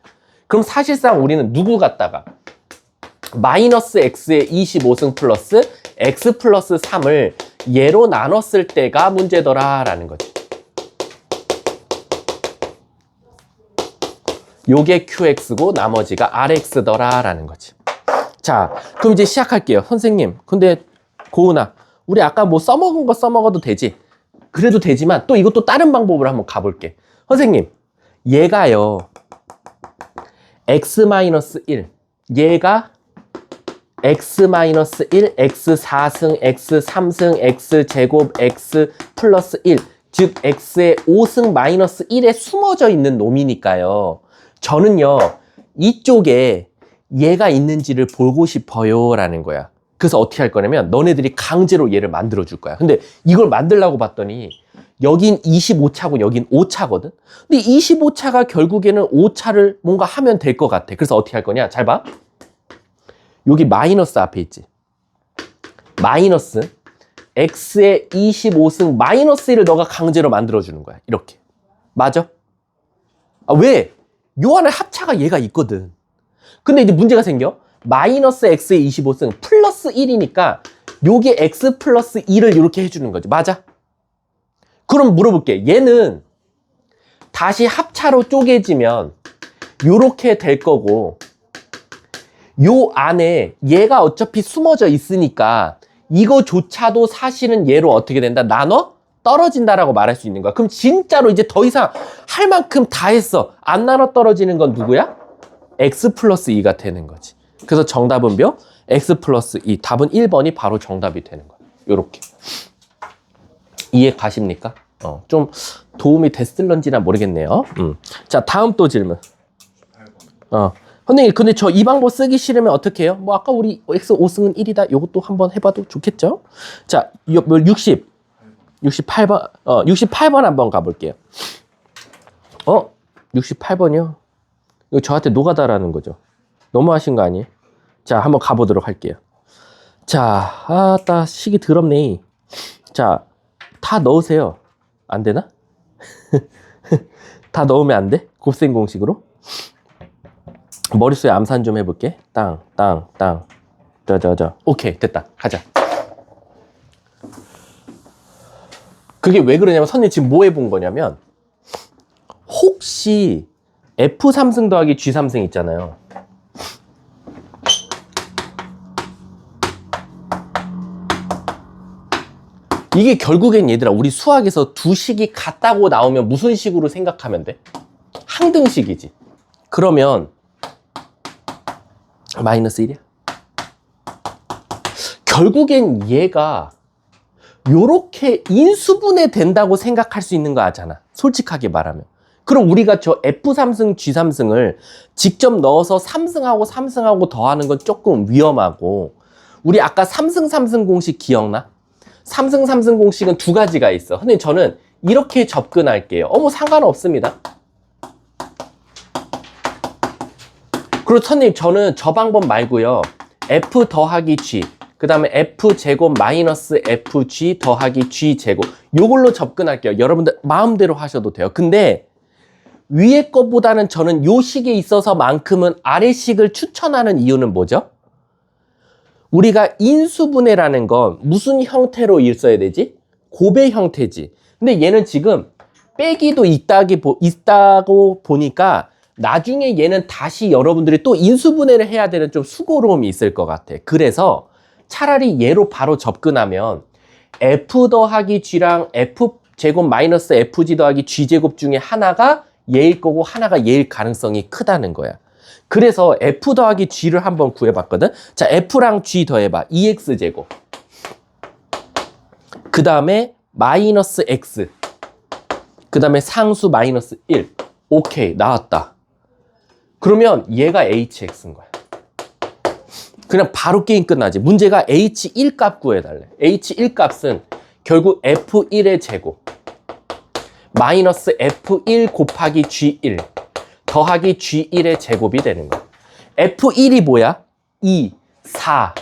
그럼 사실상 우리는 누구 갖다가 마이너스 x의 25승 플러스 x 플러스 3을 얘로 나눴을 때가 문제더라 라는 거지. 요게 qx고 나머지가 rx더라 라는 거지. 자, 그럼 이제 시작할게요. 선생님, 근데 고은아, 우리 아까 뭐 써먹은 거 써먹어도 되지? 그래도 되지만 또 이것도 다른 방법으로 한번 가볼게. 선생님, 얘가요 x-1, 얘가 x-1, x4승, x3승, x제곱, x 플러스 1, 즉 x의 5승 마이너스 1에 숨어져 있는 놈이니까요. 저는요, 이쪽에 얘가 있는지를 보고 싶어요 라는 거야. 그래서 어떻게 할 거냐면 너네들이 강제로 얘를 만들어 줄 거야. 근데 이걸 만들려고 봤더니 여긴 25차고 여긴 5차거든. 근데 25차가 결국에는 5차를 뭔가 하면 될 것 같아. 그래서 어떻게 할 거냐? 잘 봐. 여기 마이너스 앞에 있지. 마이너스 x의 25승 마이너스 1을 너가 강제로 만들어 주는 거야. 이렇게. 맞아? 아, 왜? 요 안에 합차가 얘가 있거든. 근데 이제 문제가 생겨. 마이너스 x의 25승 플러스 1이니까 요게 x 플러스 2를 이렇게 해주는 거지. 맞아? 그럼 물어볼게. 얘는 다시 합차로 쪼개지면 요렇게 될 거고 요 안에 얘가 어차피 숨어져 있으니까 이거조차도 사실은 얘로 어떻게 된다? 나눠 떨어진다라고 말할 수 있는 거야. 그럼 진짜로 이제 더 이상 할 만큼 다 했어. 안 나눠 떨어지는 건 누구야? x 플러스 2가 되는 거지. 그래서 정답은 몇? x 플러스 2. 답은 1번이 바로 정답이 되는 거야. 요렇게. 이해 가십니까? 좀 도움이 됐을런지나 모르겠네요. 자, 다음 또 질문. 선생님, 근데 저 이 방법 쓰기 싫으면 어떻게 해요? 뭐 아까 우리 x 5승은 1이다. 요것도 한번 해봐도 좋겠죠? 자, 68번, 68번 한번 가볼게요. 68번이요? 이거 저한테 노가다라는 거죠. 너무하신 거 아니에요? 자, 한번 가보도록 할게요. 자, 아따, 시기 더럽네. 자, 다 넣으세요. 안 되나? 다 넣으면 안 돼? 곱셈 공식으로? 머릿속에 암산 좀 해볼게. 땅. 오케이, 됐다. 가자. 그게 왜 그러냐면, 선생님 지금 뭐 해본 거냐면, 혹시 F3승 더하기 G3승 있잖아요. 이게 결국엔 얘들아, 우리 수학에서 두 식이 같다고 나오면 무슨 식으로 생각하면 돼? 항등식이지. 그러면 마이너스 1이야. 결국엔 얘가 요렇게 인수분해 된다고 생각할 수 있는 거 알잖아. 솔직하게 말하면. 그럼 우리가 저 F3승, G3승을 직접 넣어서 3승하고 3승하고 더하는 건 조금 위험하고, 우리 아까 3승 공식 기억나? 3승 공식은 두 가지가 있어. 근데 저는 이렇게 접근할게요. 뭐 상관없습니다. 그리고 선생님, 저는 저 방법 말고요. F 더하기 G, 그 다음에 F 제곱 마이너스 FG 더하기 G 제곱, 요걸로 접근할게요. 여러분들 마음대로 하셔도 돼요. 근데 위에 것보다는 저는 요 식에 있어서만큼은 아래 식을 추천하는 이유는 뭐죠? 우리가 인수분해라는 건 무슨 형태로 써야 되지? 곱의 형태지. 근데 얘는 지금 빼기도 있다고 보니까 나중에 얘는 다시 여러분들이 또 인수분해를 해야 되는 좀 수고로움이 있을 것 같아. 그래서 차라리 얘로 바로 접근하면 F 더하기 G랑 F 제곱 마이너스 FG 더하기 G 제곱 중에 하나가 얘일 거고 하나가 얘일 가능성이 크다는 거야. 그래서 F 더하기 G를 한번 구해봤거든. 자, F랑 G 더해봐. 2X제곱. 그 다음에 마이너스 X. 그 다음에 상수 마이너스 1. 오케이, 나왔다. 그러면 얘가 HX인 거야. 그냥 바로 게임 끝나지. 문제가 H1 값 구해달래. H1 값은 결국 F1의 제곱 마이너스 F1 곱하기 G1 더하기 G1의 제곱이 되는 거야. F1이 뭐야? 2, 4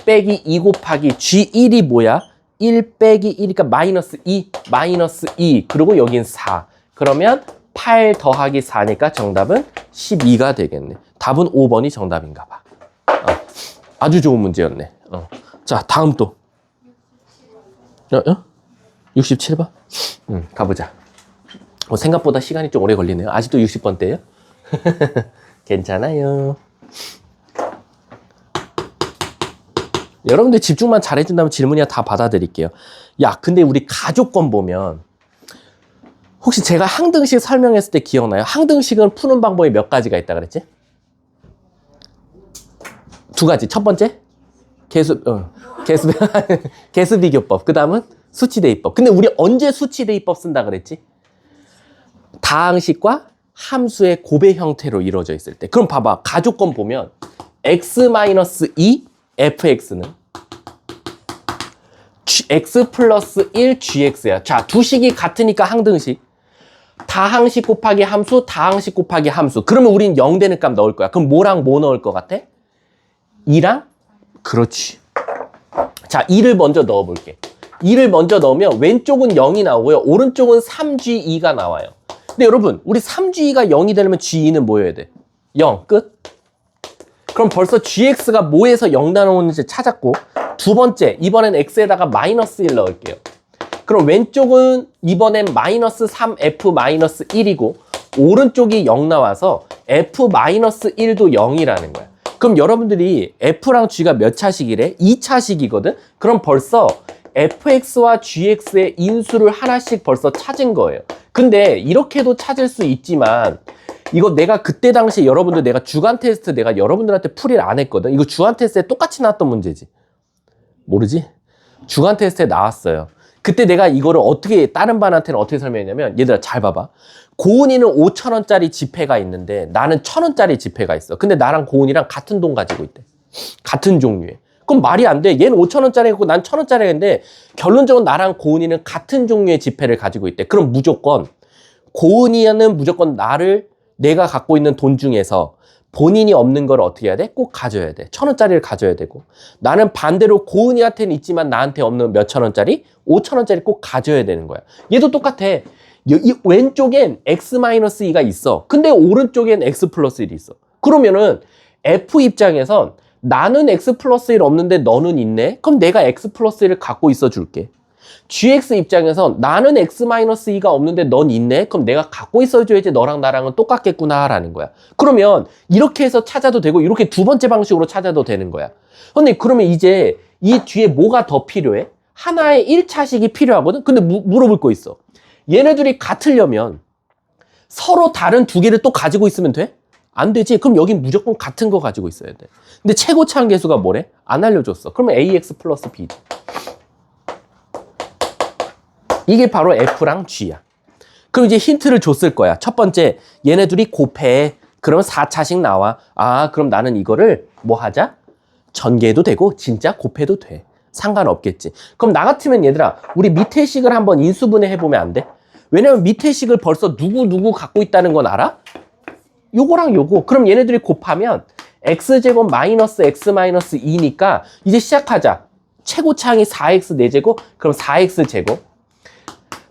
빼기 2 곱하기 G1이 뭐야? 1 빼기 1이니까 마이너스 2, 마이너스 2 그리고 여긴 4. 그러면 8 더하기 4니까 정답은 12가 되겠네. 답은 5번이 정답인가 봐. 아주 좋은 문제였네. 자, 다음 또. 67번? 가보자. 생각보다 시간이 좀 오래 걸리네요. 아직도 60번대예요? 괜찮아요. 여러분들 집중만 잘해준다면 질문이야 다 받아드릴게요. 야, 근데 우리 가족권 보면 혹시 제가 항등식 설명했을 때 기억나요? 항등식은 푸는 방법이 몇 가지가 있다 그랬지? 두 가지. 첫 번째 개수비교법. 그 다음은 수치대입법. 근데 우리 언제 수치대입법 쓴다 그랬지? 다항식과 함수의 곱의 형태로 이루어져 있을 때. 그럼 봐봐. 가족권 보면 x-2 fx는 x 플러스 1 gx야. 자, 두 식이 같으니까 항등식. 다항식 곱하기 함수, 다항식 곱하기 함수. 그러면 우린 0 되는 값 넣을 거야. 그럼 뭐랑 뭐 넣을 것 같아? 2랑? 그렇지. 자, 2를 먼저 넣어볼게. 2를 먼저 넣으면 왼쪽은 0이 나오고요. 오른쪽은 3g2가 나와요. 근데 여러분, 우리 3g2가 0이 되려면 g2는 뭐여야 돼? 0. 끝. 그럼 벌써 gx가 뭐에서 0 나오는지 찾았고, 두 번째, 이번엔 x에다가 마이너스 1 넣을게요. 그럼 왼쪽은 이번엔 마이너스 3f-1이고 오른쪽이 0 나와서 f-1도 0이라는 거야. 그럼 여러분들이 f랑 g가 몇 차식이래? 2차식이거든? 그럼 벌써 fx와 gx의 인수를 하나씩 벌써 찾은 거예요. 근데 이렇게도 찾을 수 있지만 이거 내가 그때 당시 여러분들 내가 주간 테스트 내가 여러분들한테 풀이를 안 했거든. 이거 주간 테스트에 똑같이 나왔던 문제지. 모르지? 주간 테스트에 나왔어요. 그때 내가 이거를 어떻게 다른 반한테는 어떻게 설명했냐면 얘들아 잘 봐봐. 고은이는 5,000원짜리 지폐가 있는데 나는 1,000원짜리 지폐가 있어. 근데 나랑 고은이랑 같은 돈 가지고 있대. 같은 종류의. 그럼 말이 안 돼. 얘는 5,000원짜리고 난 1,000원짜리인데 결론적으로 나랑 고은이는 같은 종류의 지폐를 가지고 있대. 그럼 무조건 고은이는 무조건 내가 갖고 있는 돈 중에서 본인이 없는 걸 어떻게 해야 돼? 꼭 가져야 돼. 1,000원짜리를 가져야 되고 나는 반대로 고은이한테는 있지만 나한테 없는 몇 천원짜리? 5,000원짜리 꼭 가져야 되는 거야. 얘도 똑같아. 이 왼쪽엔 x-2가 있어. 근데 오른쪽엔 x 플러스 1이 있어. 그러면은 f 입장에선 나는 x 플러스 1 없는데 너는 있네? 그럼 내가 x 플러스 1을 갖고 있어 줄게. gx 입장에선 나는 x-2가 없는데 넌 있네? 그럼 내가 갖고 있어줘야지 너랑 나랑은 똑같겠구나 라는 거야. 그러면 이렇게 해서 찾아도 되고 이렇게 두 번째 방식으로 찾아도 되는 거야. 근데 그러면 이제 이 뒤에 뭐가 더 필요해? 하나의 1차식이 필요하거든? 근데 물어볼 거 있어. 얘네들이 같으려면 서로 다른 두 개를 또 가지고 있으면 돼? 안 되지. 그럼 여긴 무조건 같은 거 가지고 있어야 돼. 근데 최고차항 계수가 뭐래? 안 알려줬어. 그러면 ax 플러스 b. 이게 바로 f랑 g야. 그럼 이제 힌트를 줬을 거야. 첫 번째, 얘네들이 곱해. 그럼 4차식 나와. 아, 그럼 나는 이거를 뭐 하자? 전개해도 되고 진짜 곱해도 돼. 상관없겠지. 그럼 나 같으면 얘들아, 우리 밑에 식을 한번 인수분해 해보면 안 돼? 왜냐면 밑에 식을 벌써 누구 갖고 있다는 건 알아? 요거랑 요거. 그럼 얘네들이 곱하면 x제곱 마이너스 x 마이너스 2니까 이제 시작하자. 최고차항이 4x 4제곱, 그럼 4x 제곱.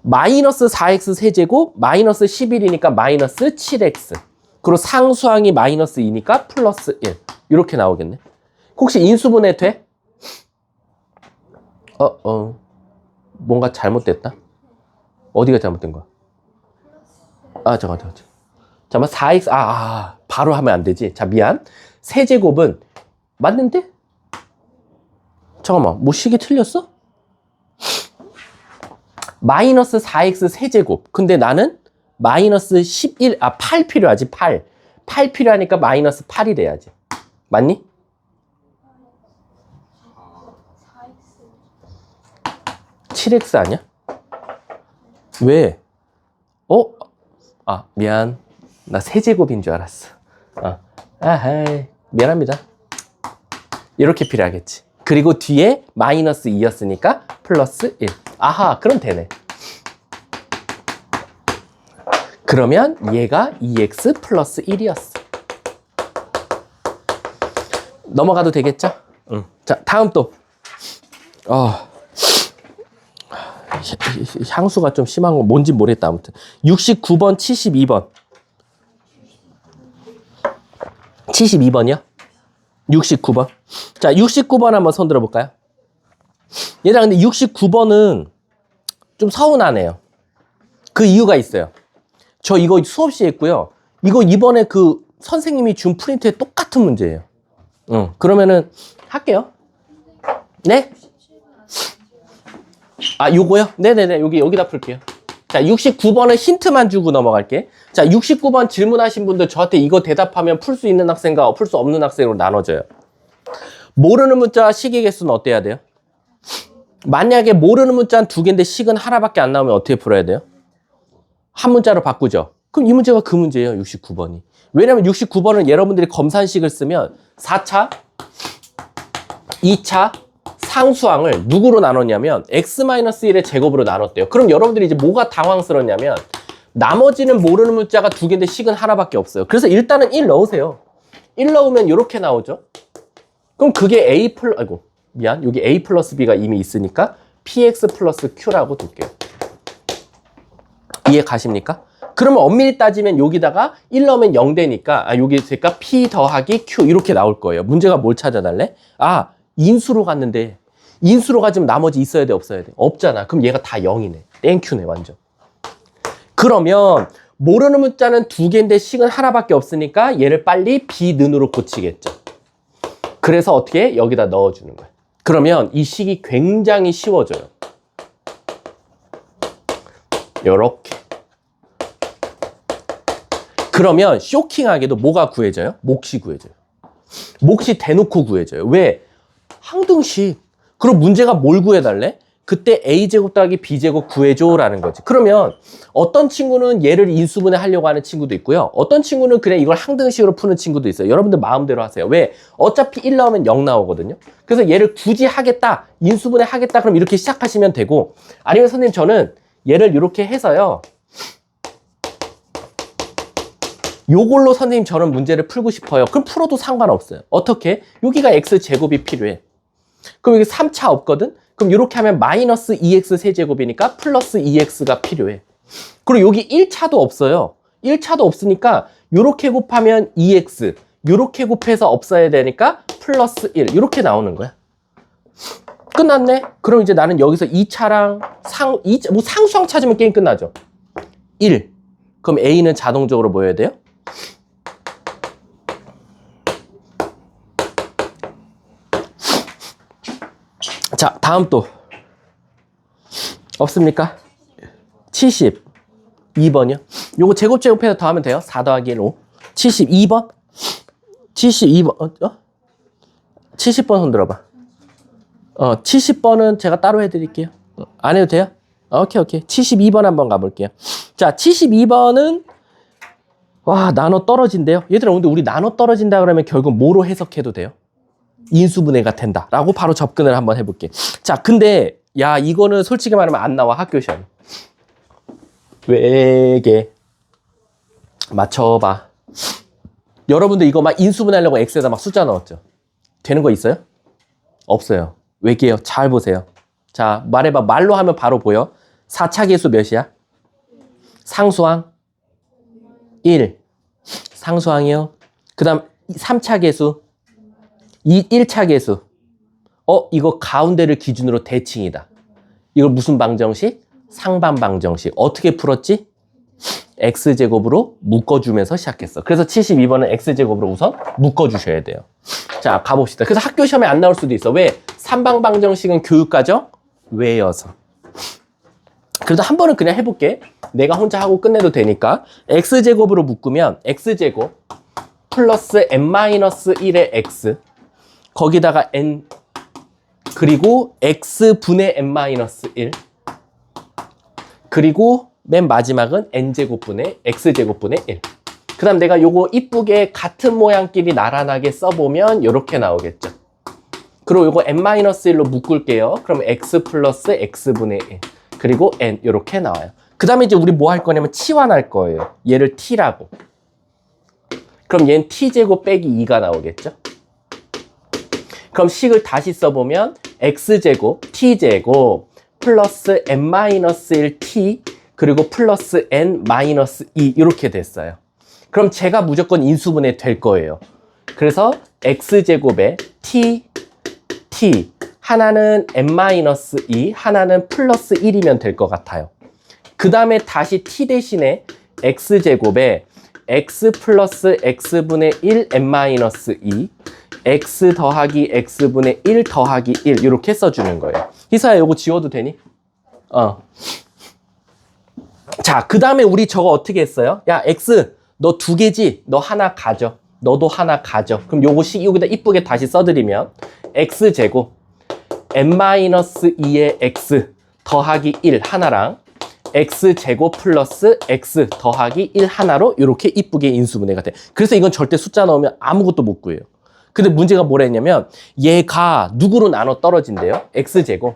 마이너스 4x 세제곱, 마이너스 11이니까 마이너스 7x. 그리고 상수항이 마이너스 2니까 플러스 1. 이렇게 나오겠네. 혹시 인수분해 돼? 뭔가 잘못됐다. 어디가 잘못된 거야? 잠깐만. 4x, 바로 하면 안 되지. 자, 미안. 세제곱은, 맞는데? 잠깐만, 뭐 식이 틀렸어? 마이너스 4x 세제곱. 근데 나는 마이너스 8 필요하지, 8. 8 필요하니까 마이너스 8이 돼야지. 맞니? 7x 아니야? 왜? 미안. 나 세제곱인 줄 알았어. 미안합니다. 이렇게 필요하겠지. 그리고 뒤에 마이너스 2였으니까 플러스 1. 아하, 그럼 되네. 그러면 얘가 2x 플러스 1이었어. 넘어가도 되겠죠? 자, 다음 또. 향수가 좀 심한 건 뭔지 모르겠다. 아무튼 69번, 72번. 72번이요? 69번. 자, 69번 한번 손 들어볼까요? 얘들아, 근데 69번은 좀 서운하네요. 그 이유가 있어요. 저 이거 수업 시에 했고요. 이거 이번에 그 선생님이 준 프린트에 똑같은 문제예요. 그러면은 할게요. 네? 아, 요거요? 네네네. 여기다 풀게요. 자, 69번은 힌트만 주고 넘어갈게. 자, 69번 질문하신 분들 저한테 이거 대답하면 풀 수 있는 학생과 풀 수 없는 학생으로 나눠져요. 모르는 문자와 식의 개수는 어때야 돼요? 만약에 모르는 문자는 두 개인데 식은 하나밖에 안 나오면 어떻게 풀어야 돼요? 한 문자로 바꾸죠. 그럼 이 문제가 그 문제예요. 69번이. 왜냐면 69번은 여러분들이 검산식을 쓰면 4차, 2차, 상수항을 누구로 나눴냐면 x-1의 제곱으로 나눴대요. 그럼 여러분들이 이제 뭐가 당황스럽냐면 나머지는 모르는 문자가 두 개인데 식은 하나밖에 없어요. 그래서 일단은 1 넣으세요. 1 넣으면 이렇게 나오죠. 그럼 그게 여기 a 플러스 b가 이미 있으니까 px 플러스 q라고 둘게요. 이해 가십니까? 그러면 엄밀히 따지면 여기다가 1 넣으면 0 되니까 여기 있으니까 p 더하기 q 이렇게 나올 거예요. 문제가 뭘 찾아달래? 인수로 갔는데 인수로 가지면 나머지 있어야 돼, 없어야 돼? 없잖아. 그럼 얘가 다 0이네. 땡큐네, 완전. 그러면 모르는 문자는 두 개인데 식은 하나밖에 없으니까 얘를 빨리 비는으로 고치겠죠. 그래서 어떻게? 여기다 넣어주는 거야. 그러면 이 식이 굉장히 쉬워져요. 요렇게. 그러면 쇼킹하게도 뭐가 구해져요? 몫이 구해져요. 몫이 대놓고 구해져요. 왜? 항등식. 그럼 문제가 뭘 구해달래? 그때 a제곱 더하기 b제곱 구해줘라는 거지. 그러면 어떤 친구는 얘를 인수분해 하려고 하는 친구도 있고요. 어떤 친구는 그냥 이걸 항등식으로 푸는 친구도 있어요. 여러분들 마음대로 하세요. 왜? 어차피 1 나오면 0 나오거든요. 그래서 얘를 굳이 하겠다, 인수분해 하겠다, 그럼 이렇게 시작하시면 되고, 아니면 선생님 저는 얘를 이렇게 해서요. 요걸로 선생님 저는 문제를 풀고 싶어요. 그럼 풀어도 상관없어요. 어떻게? 여기가 x제곱이 필요해. 그럼 여기 3차 없거든? 그럼 이렇게 하면 마이너스 2x 세제곱이니까 플러스 2x가 필요해. 그리고 여기 1차도 없어요. 1차도 없으니까 이렇게 곱하면 2x, 이렇게 곱해서 없어야 되니까 플러스 1 이렇게 나오는 거야. 끝났네? 그럼 이제 나는 여기서 2차랑 상수항 찾으면 게임 끝나죠. 1. 그럼 a는 자동적으로 뭐 해야 돼요? 자, 다음 또 없습니까? 72번이요. 요거 제곱해서 더하면 돼요. 4 더하기 1, 5. 72번? 72번, 70번 손 들어봐. 70번은 제가 따로 해드릴게요. 안 해도 돼요? 오케이. 72번 한번 가볼게요. 자, 72번은 와, 나눠 떨어진대요. 얘들아, 근데 우리 나눠 떨어진다 그러면 결국 뭐로 해석해도 돼요? 인수분해가 된다 라고 바로 접근을 한번 해볼게. 자, 근데 야, 이거는 솔직히 말하면 안 나와. 학교 시험. 외계 맞춰봐. 여러분들 이거 막 인수분해하려고 X에다 막 숫자 넣었죠? 되는 거 있어요? 없어요. 외계요. 잘 보세요. 자, 말해봐. 말로 하면 바로 보여. 4차 계수 몇이야? 상수항 1. 상수항이요. 그 다음 3차 계수 1차 계수. 이거 가운데를 기준으로 대칭이다. 이걸 무슨 방정식? 상반 방정식. 어떻게 풀었지? x제곱으로 묶어주면서 시작했어. 그래서 72번은 x제곱으로 우선 묶어주셔야 돼요. 자, 가봅시다. 그래서 학교 시험에 안 나올 수도 있어. 왜? 삼방 방정식은 교육과정 외여서. 그래도 한 번은 그냥 해볼게. 내가 혼자 하고 끝내도 되니까. x제곱으로 묶으면 x제곱 플러스 n-1의 x 거기다가 n 그리고 x분의 n-1 그리고 맨 마지막은 n제곱분의 x제곱분의 1. 그 다음 내가 요거 이쁘게 같은 모양끼리 나란하게 써보면 요렇게 나오겠죠. 그리고 요거 n-1로 묶을게요. 그럼 x 플러스 x분의 1 그리고 n 요렇게 나와요. 그 다음에 이제 우리 뭐 할 거냐면 치환할 거예요. 얘를 t라고. 그럼 얘는 t제곱 빼기 2가 나오겠죠. 그럼 식을 다시 써보면 x제곱 t제곱 플러스 n-1t 그리고 플러스 n-2 이렇게 됐어요. 그럼 제가 무조건 인수분해 될 거예요. 그래서 x제곱에 t 하나는 n-2 하나는 플러스 1이면 될 것 같아요. 그 다음에 다시 t 대신에 x제곱에 x 플러스 x분의 1 n-2 x 더하기 x분의 1 더하기 1 이렇게 써주는 거예요. 희서야 이거 지워도 되니? 자, 그 다음에 우리 저거 어떻게 했어요? 야, x 너 2개지? 너 하나 가져. 너도 하나 가져. 그럼 요거 여기다 이쁘게 다시 써드리면 x제곱 n-2의 x 더하기 1 하나랑 x제곱 플러스 x 더하기 1 하나로 이렇게 이쁘게 인수분해가 돼. 그래서 이건 절대 숫자 넣으면 아무것도 못 구해요. 근데 문제가 뭐라 했냐면 얘가 누구로 나눠 떨어진대요? x제곱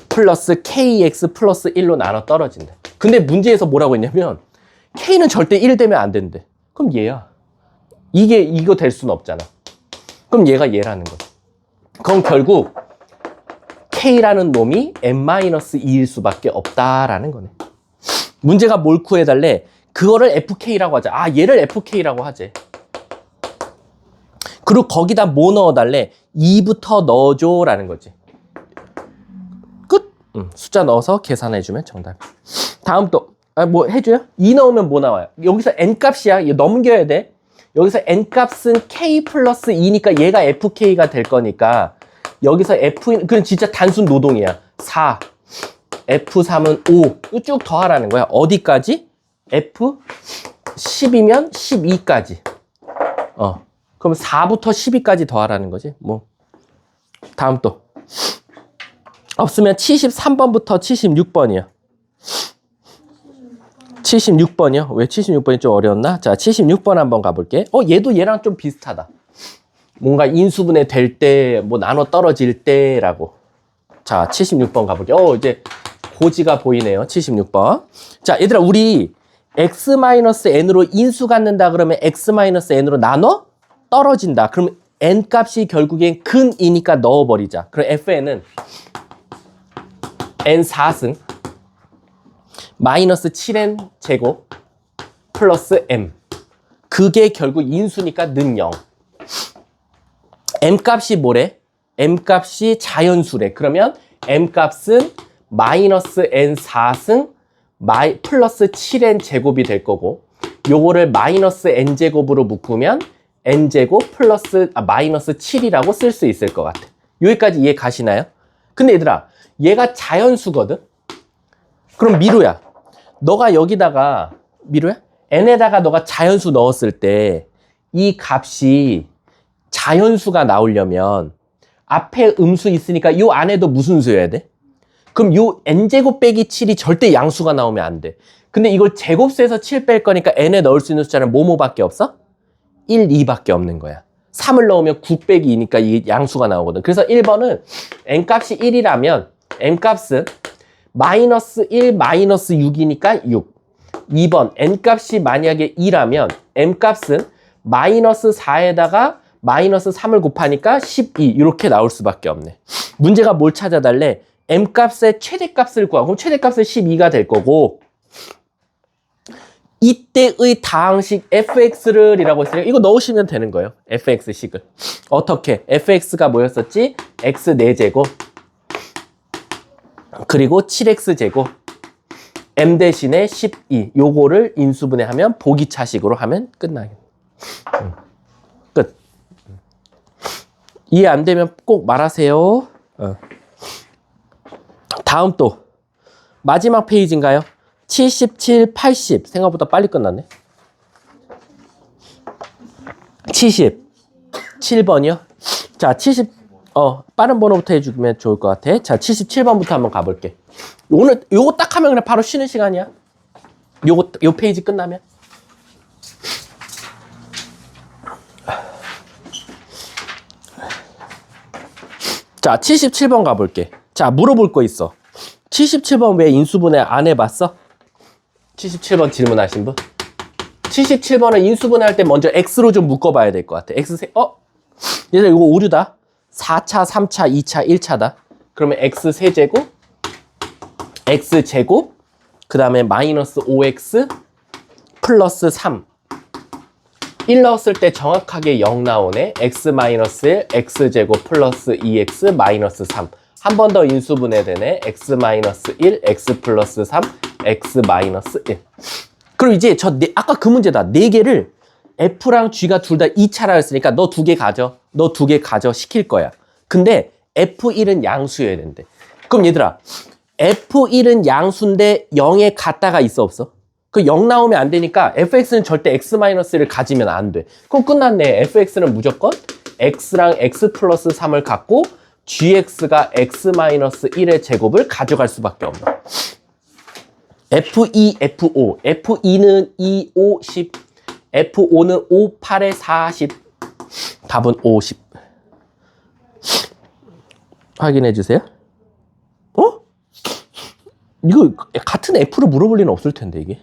플러스 kx 플러스 1로 나눠 떨어진대. 근데 문제에서 뭐라고 했냐면 k는 절대 1 되면 안 된대. 그럼 얘야. 이거 될 수는 없잖아. 그럼 얘가 얘라는 거지. 그럼 결국 k라는 놈이 n-2일 수밖에 없다라는 거네. 문제가 뭘 구해달래? 그거를 fk라고 하자. 아, 얘를 fk라고 하지. 그리고 거기다 뭐 넣어달래? 2부터 넣어줘라는 거지. 끝! 숫자 넣어서 계산해주면 정답. 다음 또, 뭐 해줘요? 2 넣으면 뭐 나와요? 여기서 n값이야. 이거 넘겨야 돼. 여기서 n값은 k 플러스 2니까 얘가 fk가 될 거니까 여기서 그건 진짜 단순 노동이야. 4, F3은 5. 이거 쭉 더하라는 거야. 어디까지? F10이면 12까지. 그럼 4부터 12까지 더하라는 거지. 뭐. 다음 또. 없으면 73번부터 76번이야. 76번이요? 왜 76번이 좀 어려웠나? 자, 76번 한번 가볼게. 얘도 얘랑 좀 비슷하다. 뭔가 인수분해 될 때, 뭐 나눠 떨어질 때라고. 자, 76번 가볼게. 이제 고지가 보이네요. 76번. 자, 얘들아, 우리 x-n으로 인수 갖는다 그러면 x-n으로 나눠 떨어진다. 그럼 n 값이 결국엔 근 2니까 넣어버리자. 그럼 fn은 n 4승 마이너스 7n 제곱 플러스 m. 그게 결국 인수니까 는 0. m 값이 뭐래? m 값이 자연수래. 그러면 m 값은 마이너스 n 4승 플러스 7n 제곱이 될 거고, 요거를 마이너스 n 제곱으로 묶으면 n 제곱 플러스 마이너스 7이라고 쓸 수 있을 것 같아. 여기까지 이해 가시나요? 근데 얘들아, 얘가 자연수거든? 그럼 미루야, 너가 여기다가 미루야? n에다가 너가 자연수 넣었을 때 이 값이 자연수가 나오려면 앞에 음수 있으니까 요 안에도 무슨 수여야 돼? 그럼 요 n제곱 빼기 7이 절대 양수가 나오면 안 돼. 근데 이걸 제곱수에서 7 뺄 거니까 n에 넣을 수 있는 숫자는 뭐뭐밖에 없어? 1, 2밖에 없는 거야. 3을 넣으면 9 빼기 2니까 이게 양수가 나오거든. 그래서 1번은 n값이 1이라면 n값은 마이너스 1, 마이너스 6이니까 6. 2번 n값이 만약에 2라면 m값은 마이너스 4에다가 마이너스 3을 곱하니까 12 이렇게 나올 수밖에 없네. 문제가 뭘 찾아달래? m값의 최대값을 구하고, 그럼 최대값은 12가 될 거고, 이때의 다항식 fx를 이라고 했으니까 이거 넣으시면 되는 거예요. fx식을. 어떻게? fx가 뭐였었지? x 4제곱 그리고 7x제곱 m 대신에 12 요거를 인수분해하면 보기차식으로 하면 끝나겠네. 끝. 이해 안 되면 꼭 말하세요. 다음 또 마지막 페이지인가요? 77, 80 생각보다 빨리 끝났네. 77번이요? 자, 70 빠른 번호부터 해주면 좋을 것 같아. 자, 77번부터 한번 가볼게. 오늘 요거 딱 하면 그냥 바로 쉬는 시간이야. 요 페이지 끝나면. 자, 77번 가볼게. 자, 물어볼 거 있어. 77번 왜 인수분해 안 해봤어? 77번 질문하신 분? 77번은 인수분해 할 때 먼저 X로 좀 묶어봐야 될 것 같아. X 얘들아 이거 오류다. 4차, 3차, 2차, 1차다. 그러면 x 세제곱, x 제곱, 그 다음에 마이너스 5x 플러스 3. 1 넣었을 때 정확하게 0 나오네. x 마이너스 1, x 제곱 플러스 2x 마이너스 3. 한 번 더 인수분해 되네. x 마이너스 1, x 플러스 3, x 마이너스 1. 그럼 이제 아까 그 문제다. 4개를 f랑 g가 둘 다 2차라 했으니까 너 2개 가져. 너 2개 가져 시킬 거야. 근데 f1은 양수여야 된대. 그럼 얘들아, f1은 양수인데 0에 같다가 있어 없어? 그 0 나오면 안 되니까 fx는 절대 x-1을 가지면 안 돼. 그럼 끝났네. fx는 무조건 x랑 x 플러스 3을 갖고 gx가 x-1의 제곱을 가져갈 수밖에 없네. f2, f5. f2는 2, 5, 10. f5는 5, 8에 40. 답은 50. 확인해 주세요. 어? 이거 같은 f를 물어볼 리는 없을 텐데 이게.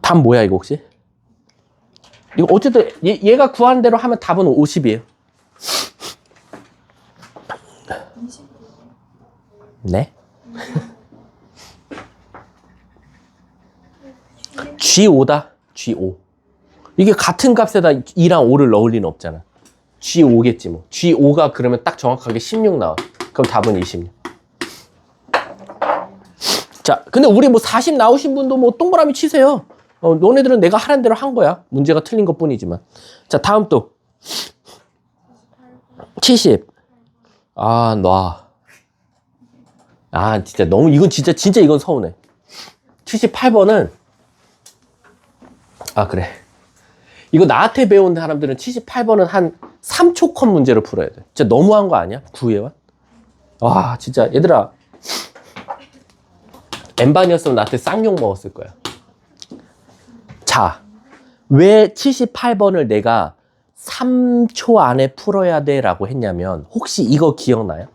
답 뭐야 이거 혹시? 이거 어쨌든 얘가 구한 대로 하면 답은 50이에요. 네? G5다. G5. 이게 같은 값에다 2랑 5를 넣을 리는 없잖아. G5겠지 뭐. G5가 그러면 딱 정확하게 16 나와. 그럼 답은 26. 자, 근데 우리 뭐 40 나오신 분도 뭐 동그라미 치세요. 너네들은 내가 하라는 대로 한 거야. 문제가 틀린 것 뿐이지만. 자, 다음 또. 70. 아, 놔. 아, 진짜 너무, 이건 진짜 이건 서운해. 78번은, 아, 그래. 이거 나한테 배운 사람들은 78번은 한 3초 컷 문제로 풀어야 돼. 진짜 너무한 거 아니야? 구해와? 와, 진짜. 얘들아. N반이었으면 나한테 쌍욕 먹었을 거야. 자, 왜 78번을 내가 3초 안에 풀어야 돼? 라고 했냐면, 혹시 이거 기억나요?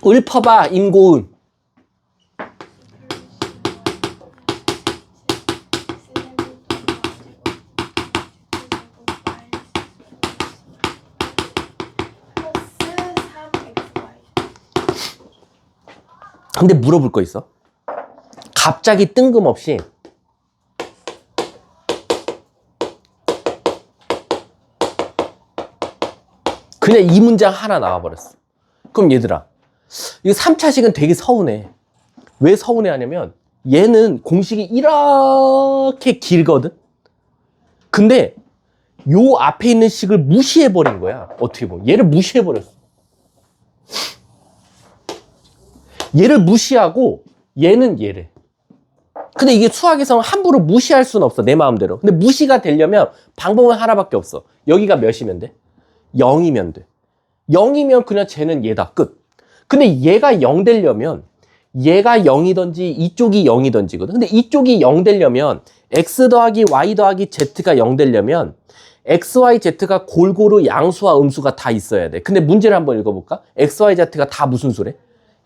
읊어봐, 임고은. 근데 물어볼 거 있어. 갑자기 뜬금없이 그냥 이 문장 하나 나와버렸어. 그럼 얘들아, 이거 3차식은 되게 서운해. 왜 서운해 하냐면 얘는 공식이 이렇게 길거든. 근데 요 앞에 있는 식을 무시해버린 거야. 어떻게 보면 얘를 무시해버렸어. 얘를 무시하고 얘는 얘래. 근데 이게 수학에서는 함부로 무시할 수는 없어. 내 마음대로. 근데 무시가 되려면 방법은 하나밖에 없어. 여기가 몇이면 돼? 0이면 돼. 0이면 그냥 쟤는 얘다. 끝. 근데 얘가 0 되려면 얘가 0이든지 이쪽이 0이든지거든. 근데 이쪽이 0 되려면 x 더하기 y 더하기 z가 0 되려면 x, y, z가 골고루 양수와 음수가 다 있어야 돼. 근데 문제를 한번 읽어볼까? x, y, z가 다 무슨 수래?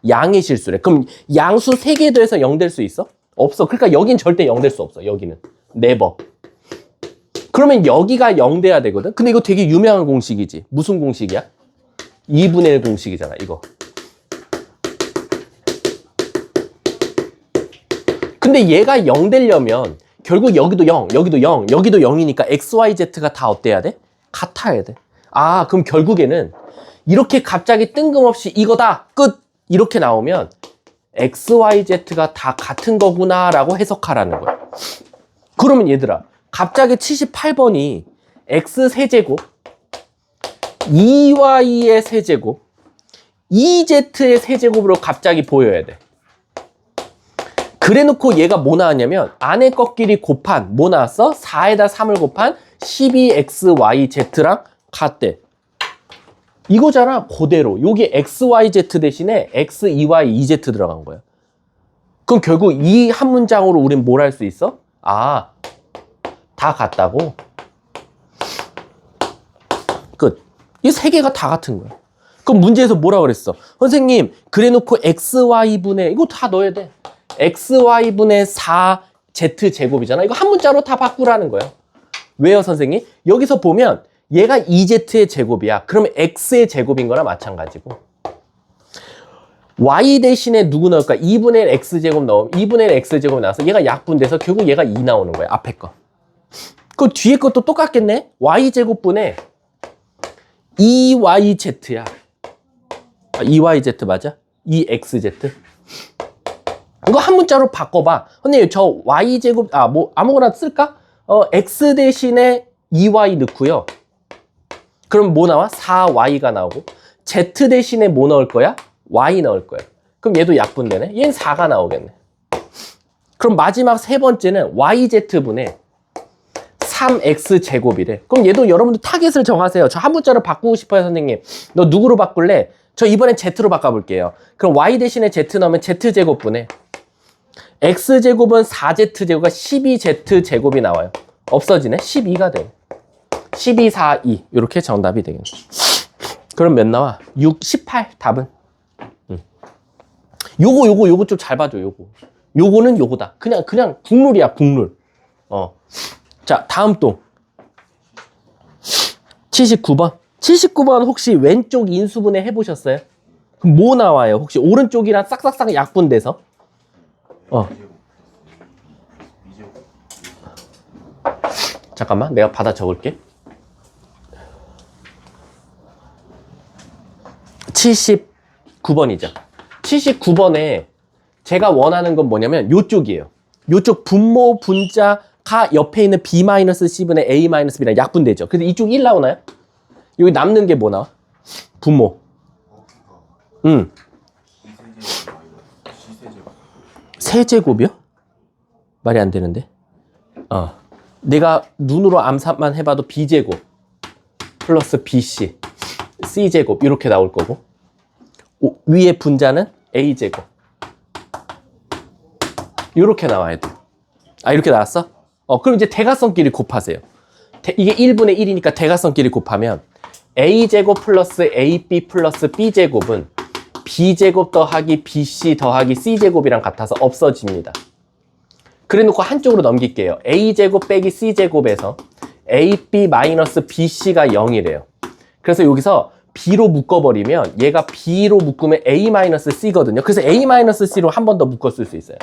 양의 실수래. 그럼 양수 3개 더해서 0 될 수 있어? 없어. 그러니까 여긴 절대 0 될 수 없어. 여기는. never. 그러면 여기가 0 돼야 되거든. 근데 이거 되게 유명한 공식이지. 무슨 공식이야? 2분의 1 공식이잖아. 이거. 근데 얘가 0 되려면 결국 여기도 0, 여기도 0, 여기도 0이니까 x, y, z가 다 어때야 돼? 같아야 돼. 아, 그럼 결국에는 이렇게 갑자기 뜬금없이 이거다. 끝. 이렇게 나오면 x, y, z가 다 같은 거구나 라고 해석하라는 거야. 그러면 얘들아, 갑자기 78번이 x 세제곱 2y의 세제곱 2z의 세제곱으로 갑자기 보여야 돼. 그래 놓고 얘가 뭐 나왔냐면 안에 것끼리 곱한 뭐 나왔어? 4에다 3을 곱한 12xyz랑 같대. 이거잖아. 그대로 여기 xyz 대신에 x, 2y, 2z 들어간 거야. 그럼 결국 이 한 문장으로 우린 뭘 할 수 있어? 아, 다 같다고? 끝. 이 세 개가 다 같은 거야. 그럼 문제에서 뭐라 그랬어? 선생님, 그래 놓고 xy분의 이거 다 넣어야 돼. xy분의 4z 제곱이잖아. 이거 한 문자로 다 바꾸라는 거야. 왜요, 선생님? 여기서 보면 얘가 2z의 제곱이야. 그러면 x의 제곱인 거나 마찬가지고. y 대신에 누구 넣을까? 2분의 1 x제곱 넣으면 2분의 1 x제곱 나와서 얘가 약분돼서 결국 얘가 2 나오는 거야. 앞에 거. 그 뒤에 것도 똑같겠네? y제곱분의 2yz야. 2yz 맞아? 2xz. 이거 한 문자로 바꿔봐. 선생님, 저 y제곱, 뭐, 아무거나 쓸까? x 대신에 2y 넣고요. 그럼 뭐 나와? 4y가 나오고. z 대신에 뭐 넣을 거야? y 넣을 거야. 그럼 얘도 약분되네. 얘는 4가 나오겠네. 그럼 마지막 세 번째는 yz분의 3x 제곱이래. 그럼 얘도 여러분들 타겟을 정하세요. 저 한 문자로 바꾸고 싶어요, 선생님. 너 누구로 바꿀래? 저 이번엔 z로 바꿔볼게요. 그럼 y 대신에 z 넣으면 z제곱분의 x제곱은 4z제곱가 12z제곱이 나와요. 없어지네? 12가 돼. 12, 4, 2 이렇게 정답이 되겠네. 그럼 몇 나와? 6, 18 답은. 요거 좀 잘 봐줘. 요거는 요거다. 그냥 국룰이야, 국룰. 자, 다음 또 79번. 79번 혹시 왼쪽 인수분해 해보셨어요? 그럼 뭐 나와요? 혹시 오른쪽이랑 싹싹싹 약분돼서? 잠깐만, 내가 받아 적을게. 79번이죠. 79번에 제가 원하는 건 뭐냐면 요쪽이에요. 요쪽 분모 분자가 옆에 있는 b-c분의 a-b랑 약분되죠. 그래서 이쪽 1 나오나요? 여기 남는 게 뭐 나와? 분모. 세제곱이요? 말이 안 되는데. 내가 눈으로 암산만 해봐도 b제곱 플러스 bc c제곱 이렇게 나올 거고, 위에 분자는 a제곱 이렇게 나와야 돼. 이렇게 나왔어? 그럼 이제 대각선끼리 곱하세요. 이게 1분의 1이니까 대각선끼리 곱하면 a제곱 플러스 ab 플러스 b제곱은 b제곱 더하기 bc 더하기 c제곱이랑 같아서 없어집니다. 그래 놓고 한쪽으로 넘길게요. a제곱 빼기 c제곱에서 ab 마이너스 bc가 0이래요. 그래서 여기서 b로 묶어버리면 얘가 b로 묶으면 a-c거든요. 그래서 a-c로 한 번 더 묶어 쓸 수 있어요.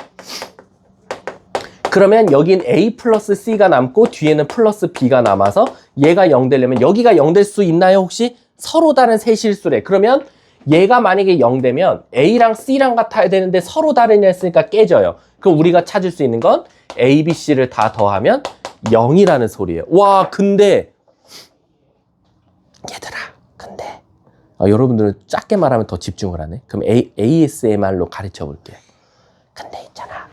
그러면 여긴 a 플러스 c가 남고 뒤에는 플러스 b가 남아서 얘가 0 되려면 여기가 0 될 수 있나요? 혹시? 서로 다른 세 실수래. 그러면 얘가 만약에 0 되면 a랑 c랑 같아야 되는데 서로 다른 애 했으니까 깨져요. 그럼 우리가 찾을 수 있는 건 a, b, c를 다 더하면 0이라는 소리예요. 와, 근데 얘들아, 근데 여러분들은 작게 말하면 더 집중을 하네. 그럼 ASMR로 가르쳐 볼게요. 근데 있잖아,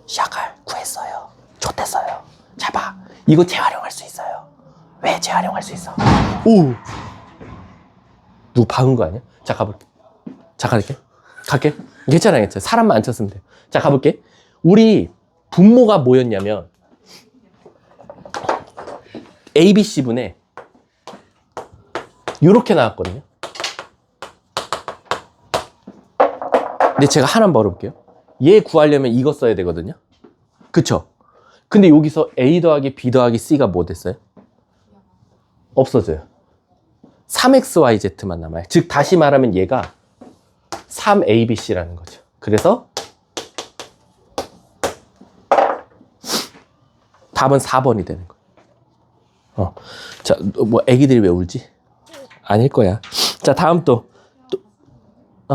샥을 구했어요. 좋댔어요. 자, 봐. 이거 재활용할 수 있어요. 왜 재활용할 수 있어? 오! 누구 박은 거 아니야? 자, 가볼게. 자, 갈게. 괜찮아. 사람만 안 쳤으면 돼. 자, 가볼게. 우리 분모가 뭐였냐면 ABC분에 이렇게 나왔거든요. 근데 제가 하나 벌어볼게요. 얘 구하려면 이거 써야 되거든요. 그쵸? 근데 여기서 A 더하기 B 더하기 C가 뭐 됐어요? 없어져요. 3XYZ만 남아요. 즉 다시 말하면 얘가 3ABC라는 거죠. 그래서 답은 4번이 되는 거예요. 자, 뭐 애기들이 왜 울지? 아닐 거야. 자, 다음 또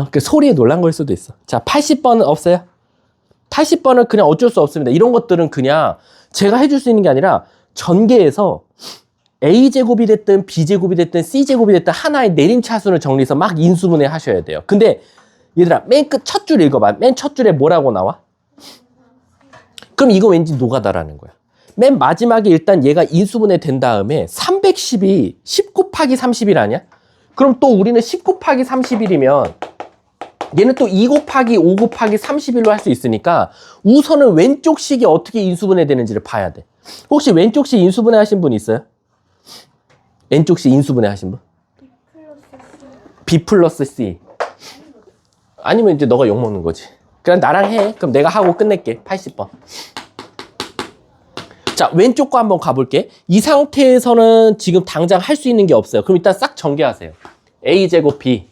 그 소리에 놀란 걸 수도 있어. 자, 80번은 없어요? 80번은 그냥 어쩔 수 없습니다. 이런 것들은 그냥 제가 해줄 수 있는 게 아니라 전개해서 A제곱이 됐든 B제곱이 됐든 C제곱이 됐든 하나의 내림차순을 정리해서 막 인수분해 하셔야 돼요. 근데 얘들아, 맨 끝 첫 줄 읽어봐. 맨 첫 줄에 뭐라고 나와? 그럼 이거 왠지 노가다라는 거야. 맨 마지막에 일단 얘가 인수분해 된 다음에 310이 10 곱하기 30일 아니야? 그럼 또 우리는 10 곱하기 30일이면 얘는 또 2 곱하기 5 곱하기 30일로 할 수 있으니까 우선은 왼쪽 식이 어떻게 인수분해 되는지를 봐야 돼. 혹시 왼쪽 식 인수분해 하신 분 있어요? 왼쪽 식 인수분해 하신 분? B 플러스 C. 아니면 이제 너가 욕먹는 거지. 그냥 나랑 해. 그럼 내가 하고 끝낼게. 80번. 자, 왼쪽 거 한번 가볼게. 이 상태에서는 지금 당장 할 수 있는 게 없어요. 그럼 일단 싹 전개하세요. a제곱 b,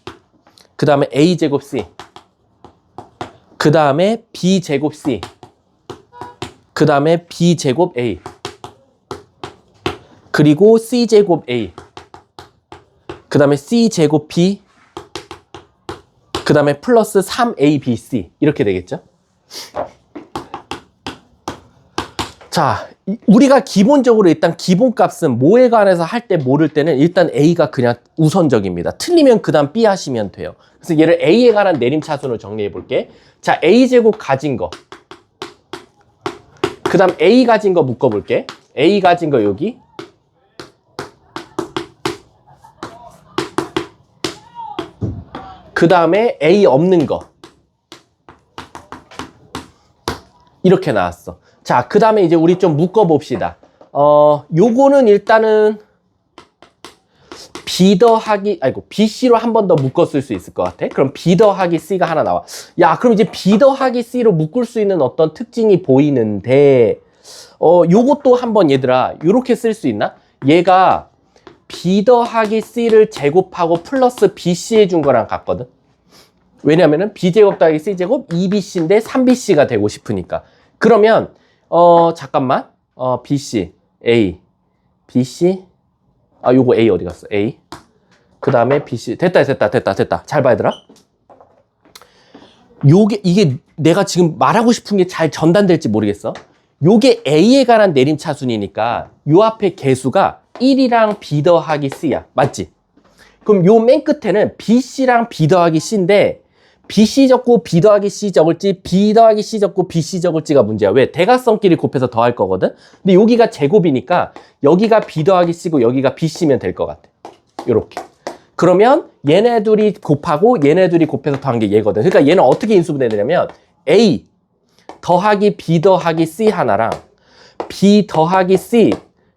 그 다음에 a제곱 c, 그 다음에 b제곱 c, 그 다음에 b제곱 a, 그리고 c제곱 a, 그 다음에 c제곱 b, 그 다음에 플러스 3abc 이렇게 되겠죠? 자, 우리가 기본적으로 일단 기본값은 뭐에 관해서 할 때 모를 때는 일단 A가 그냥 우선적입니다. 틀리면 그 다음 B 하시면 돼요. 그래서 얘를 A에 관한 내림차순으로 정리해 볼게. 자, A제곱 가진 거. 그 다음 A 가진 거 묶어 볼게. A 가진 거 여기. 그 다음에 A 없는 거. 이렇게 나왔어. 자, 그 다음에 이제 우리 좀 묶어봅시다. 요거는 일단은 B 더하기, 아이고, BC로 한 번 더 묶었을 수 있을 것 같아. 그럼 B 더하기 C가 하나 나와. 야, 그럼 이제 B 더하기 C로 묶을 수 있는 어떤 특징이 보이는데, 요것도 한번 얘들아, 요렇게 쓸 수 있나? 얘가 B 더하기 C를 제곱하고 플러스 BC 해준 거랑 같거든. 왜냐면은 B제곱 더하기 C제곱 2BC인데 3BC가 되고 싶으니까. 그러면 잠깐만. BC, A, BC. 요거 A 어디 갔어? A. 그 다음에 BC. 됐다. 잘 봐, 얘들아. 이게 내가 지금 말하고 싶은 게 잘 전달될지 모르겠어. 요게 A에 관한 내림차순이니까 요 앞에 개수가 1이랑 B 더하기 C야. 맞지? 그럼 요 맨 끝에는 BC랑 B 더하기 C인데 BC 적고 B 더하기 C 적을지 B 더하기 C 적고 BC 적을지가 문제야. 왜? 대각선끼리 곱해서 더할 거거든. 근데 여기가 제곱이니까 여기가 B 더하기 C고 여기가 BC면 될 것 같아. 요렇게. 그러면 얘네 둘이 곱하고 얘네 둘이 곱해서 더한 게 얘거든. 그러니까 얘는 어떻게 인수분해되냐면 A 더하기 B 더하기 C 하나랑 B 더하기 C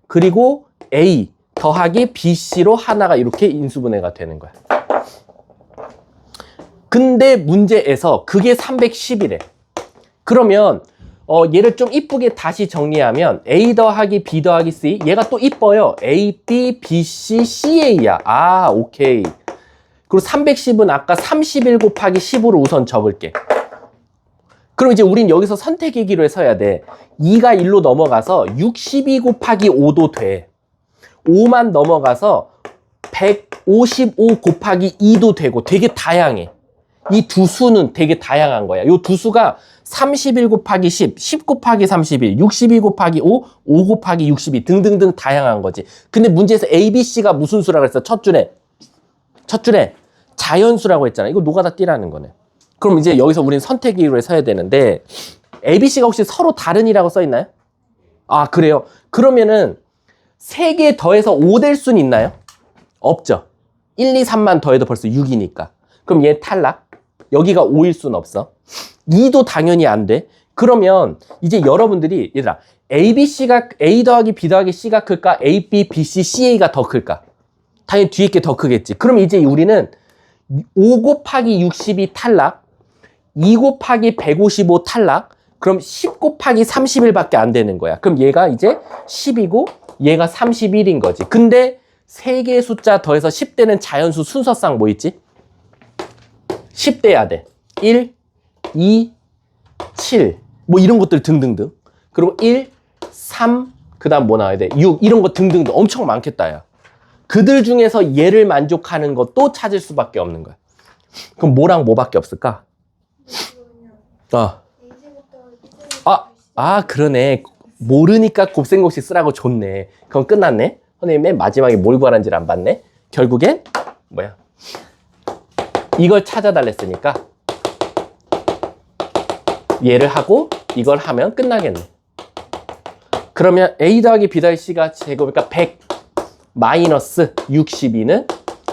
그리고 A 더하기 BC로 하나가 이렇게 인수분해가 되는 거야. 근데 문제에서 그게 310이래. 그러면 얘를 좀 이쁘게 다시 정리하면 A 더하기 B 더하기 C 얘가 또 이뻐요. A, B, B, C, CA야. 오케이. 그리고 310은 아까 31 곱하기 10으로 우선 적을게. 그럼 이제 우린 여기서 선택의 기로에 서야 돼. 2가 1로 넘어가서 62 곱하기 5도 돼. 5만 넘어가서 155 곱하기 2도 되고 되게 다양해. 이 두 수는 되게 다양한 거야. 이 두 수가 31 곱하기 10, 10 곱하기 31, 62 곱하기 5, 5 곱하기 62 등등등 다양한 거지. 근데 문제에서 A, B, C가 무슨 수라고 했어? 첫 줄에 자연수라고 했잖아. 이거 노가다 띠라는 거네. 그럼 이제 여기서 우린 선택기로에 서야 되는데 A, B, C가 혹시 서로 다른이라고 써 있나요? 그래요. 그러면은 3개 더해서 5 될 수는 있나요? 없죠. 1, 2, 3만 더해도 벌써 6이니까. 그럼 얘 탈락. 여기가 5일 수는 없어. 2도 당연히 안 돼. 그러면 이제 여러분들이 얘들아 ABC가 A 더하기 B 더하기 C가 클까? A, B, B, C, CA가 더 클까? 당연히 뒤에 게 더 크겠지. 그럼 이제 우리는 5 곱하기 62 탈락, 2 곱하기 155 탈락, 그럼 10 곱하기 31밖에 안 되는 거야. 그럼 얘가 이제 10이고 얘가 31인 거지. 근데 3개의 숫자 더해서 10대는 자연수 순서상 뭐 있지? 10대야 돼. 1, 2, 7. 뭐 이런 것들 등등등. 그리고 1, 3, 그 다음 뭐 나와야 돼? 6. 이런 거 등등등. 엄청 많겠다, 야. 그들 중에서 얘를 만족하는 것도 찾을 수밖에 없는 거야. 그럼 뭐랑 뭐밖에 없을까? 그러네. 모르니까 곱셈곱식 쓰라고 줬네. 그럼 끝났네. 선생님 맨 마지막에 뭘 구하는지를 안 봤네. 결국엔 뭐야? 이걸 찾아달랬으니까 얘를 하고 이걸 하면 끝나겠네. 그러면 A 더하기 B 더하기 C가 제곱이니까 100 마이너스 62는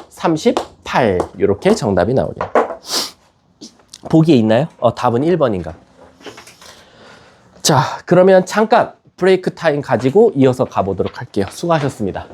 38 이렇게 정답이 나오네요. 보기에 있나요? 답은 1번인가? 자, 그러면 잠깐 브레이크 타임 가지고 이어서 가보도록 할게요. 수고하셨습니다.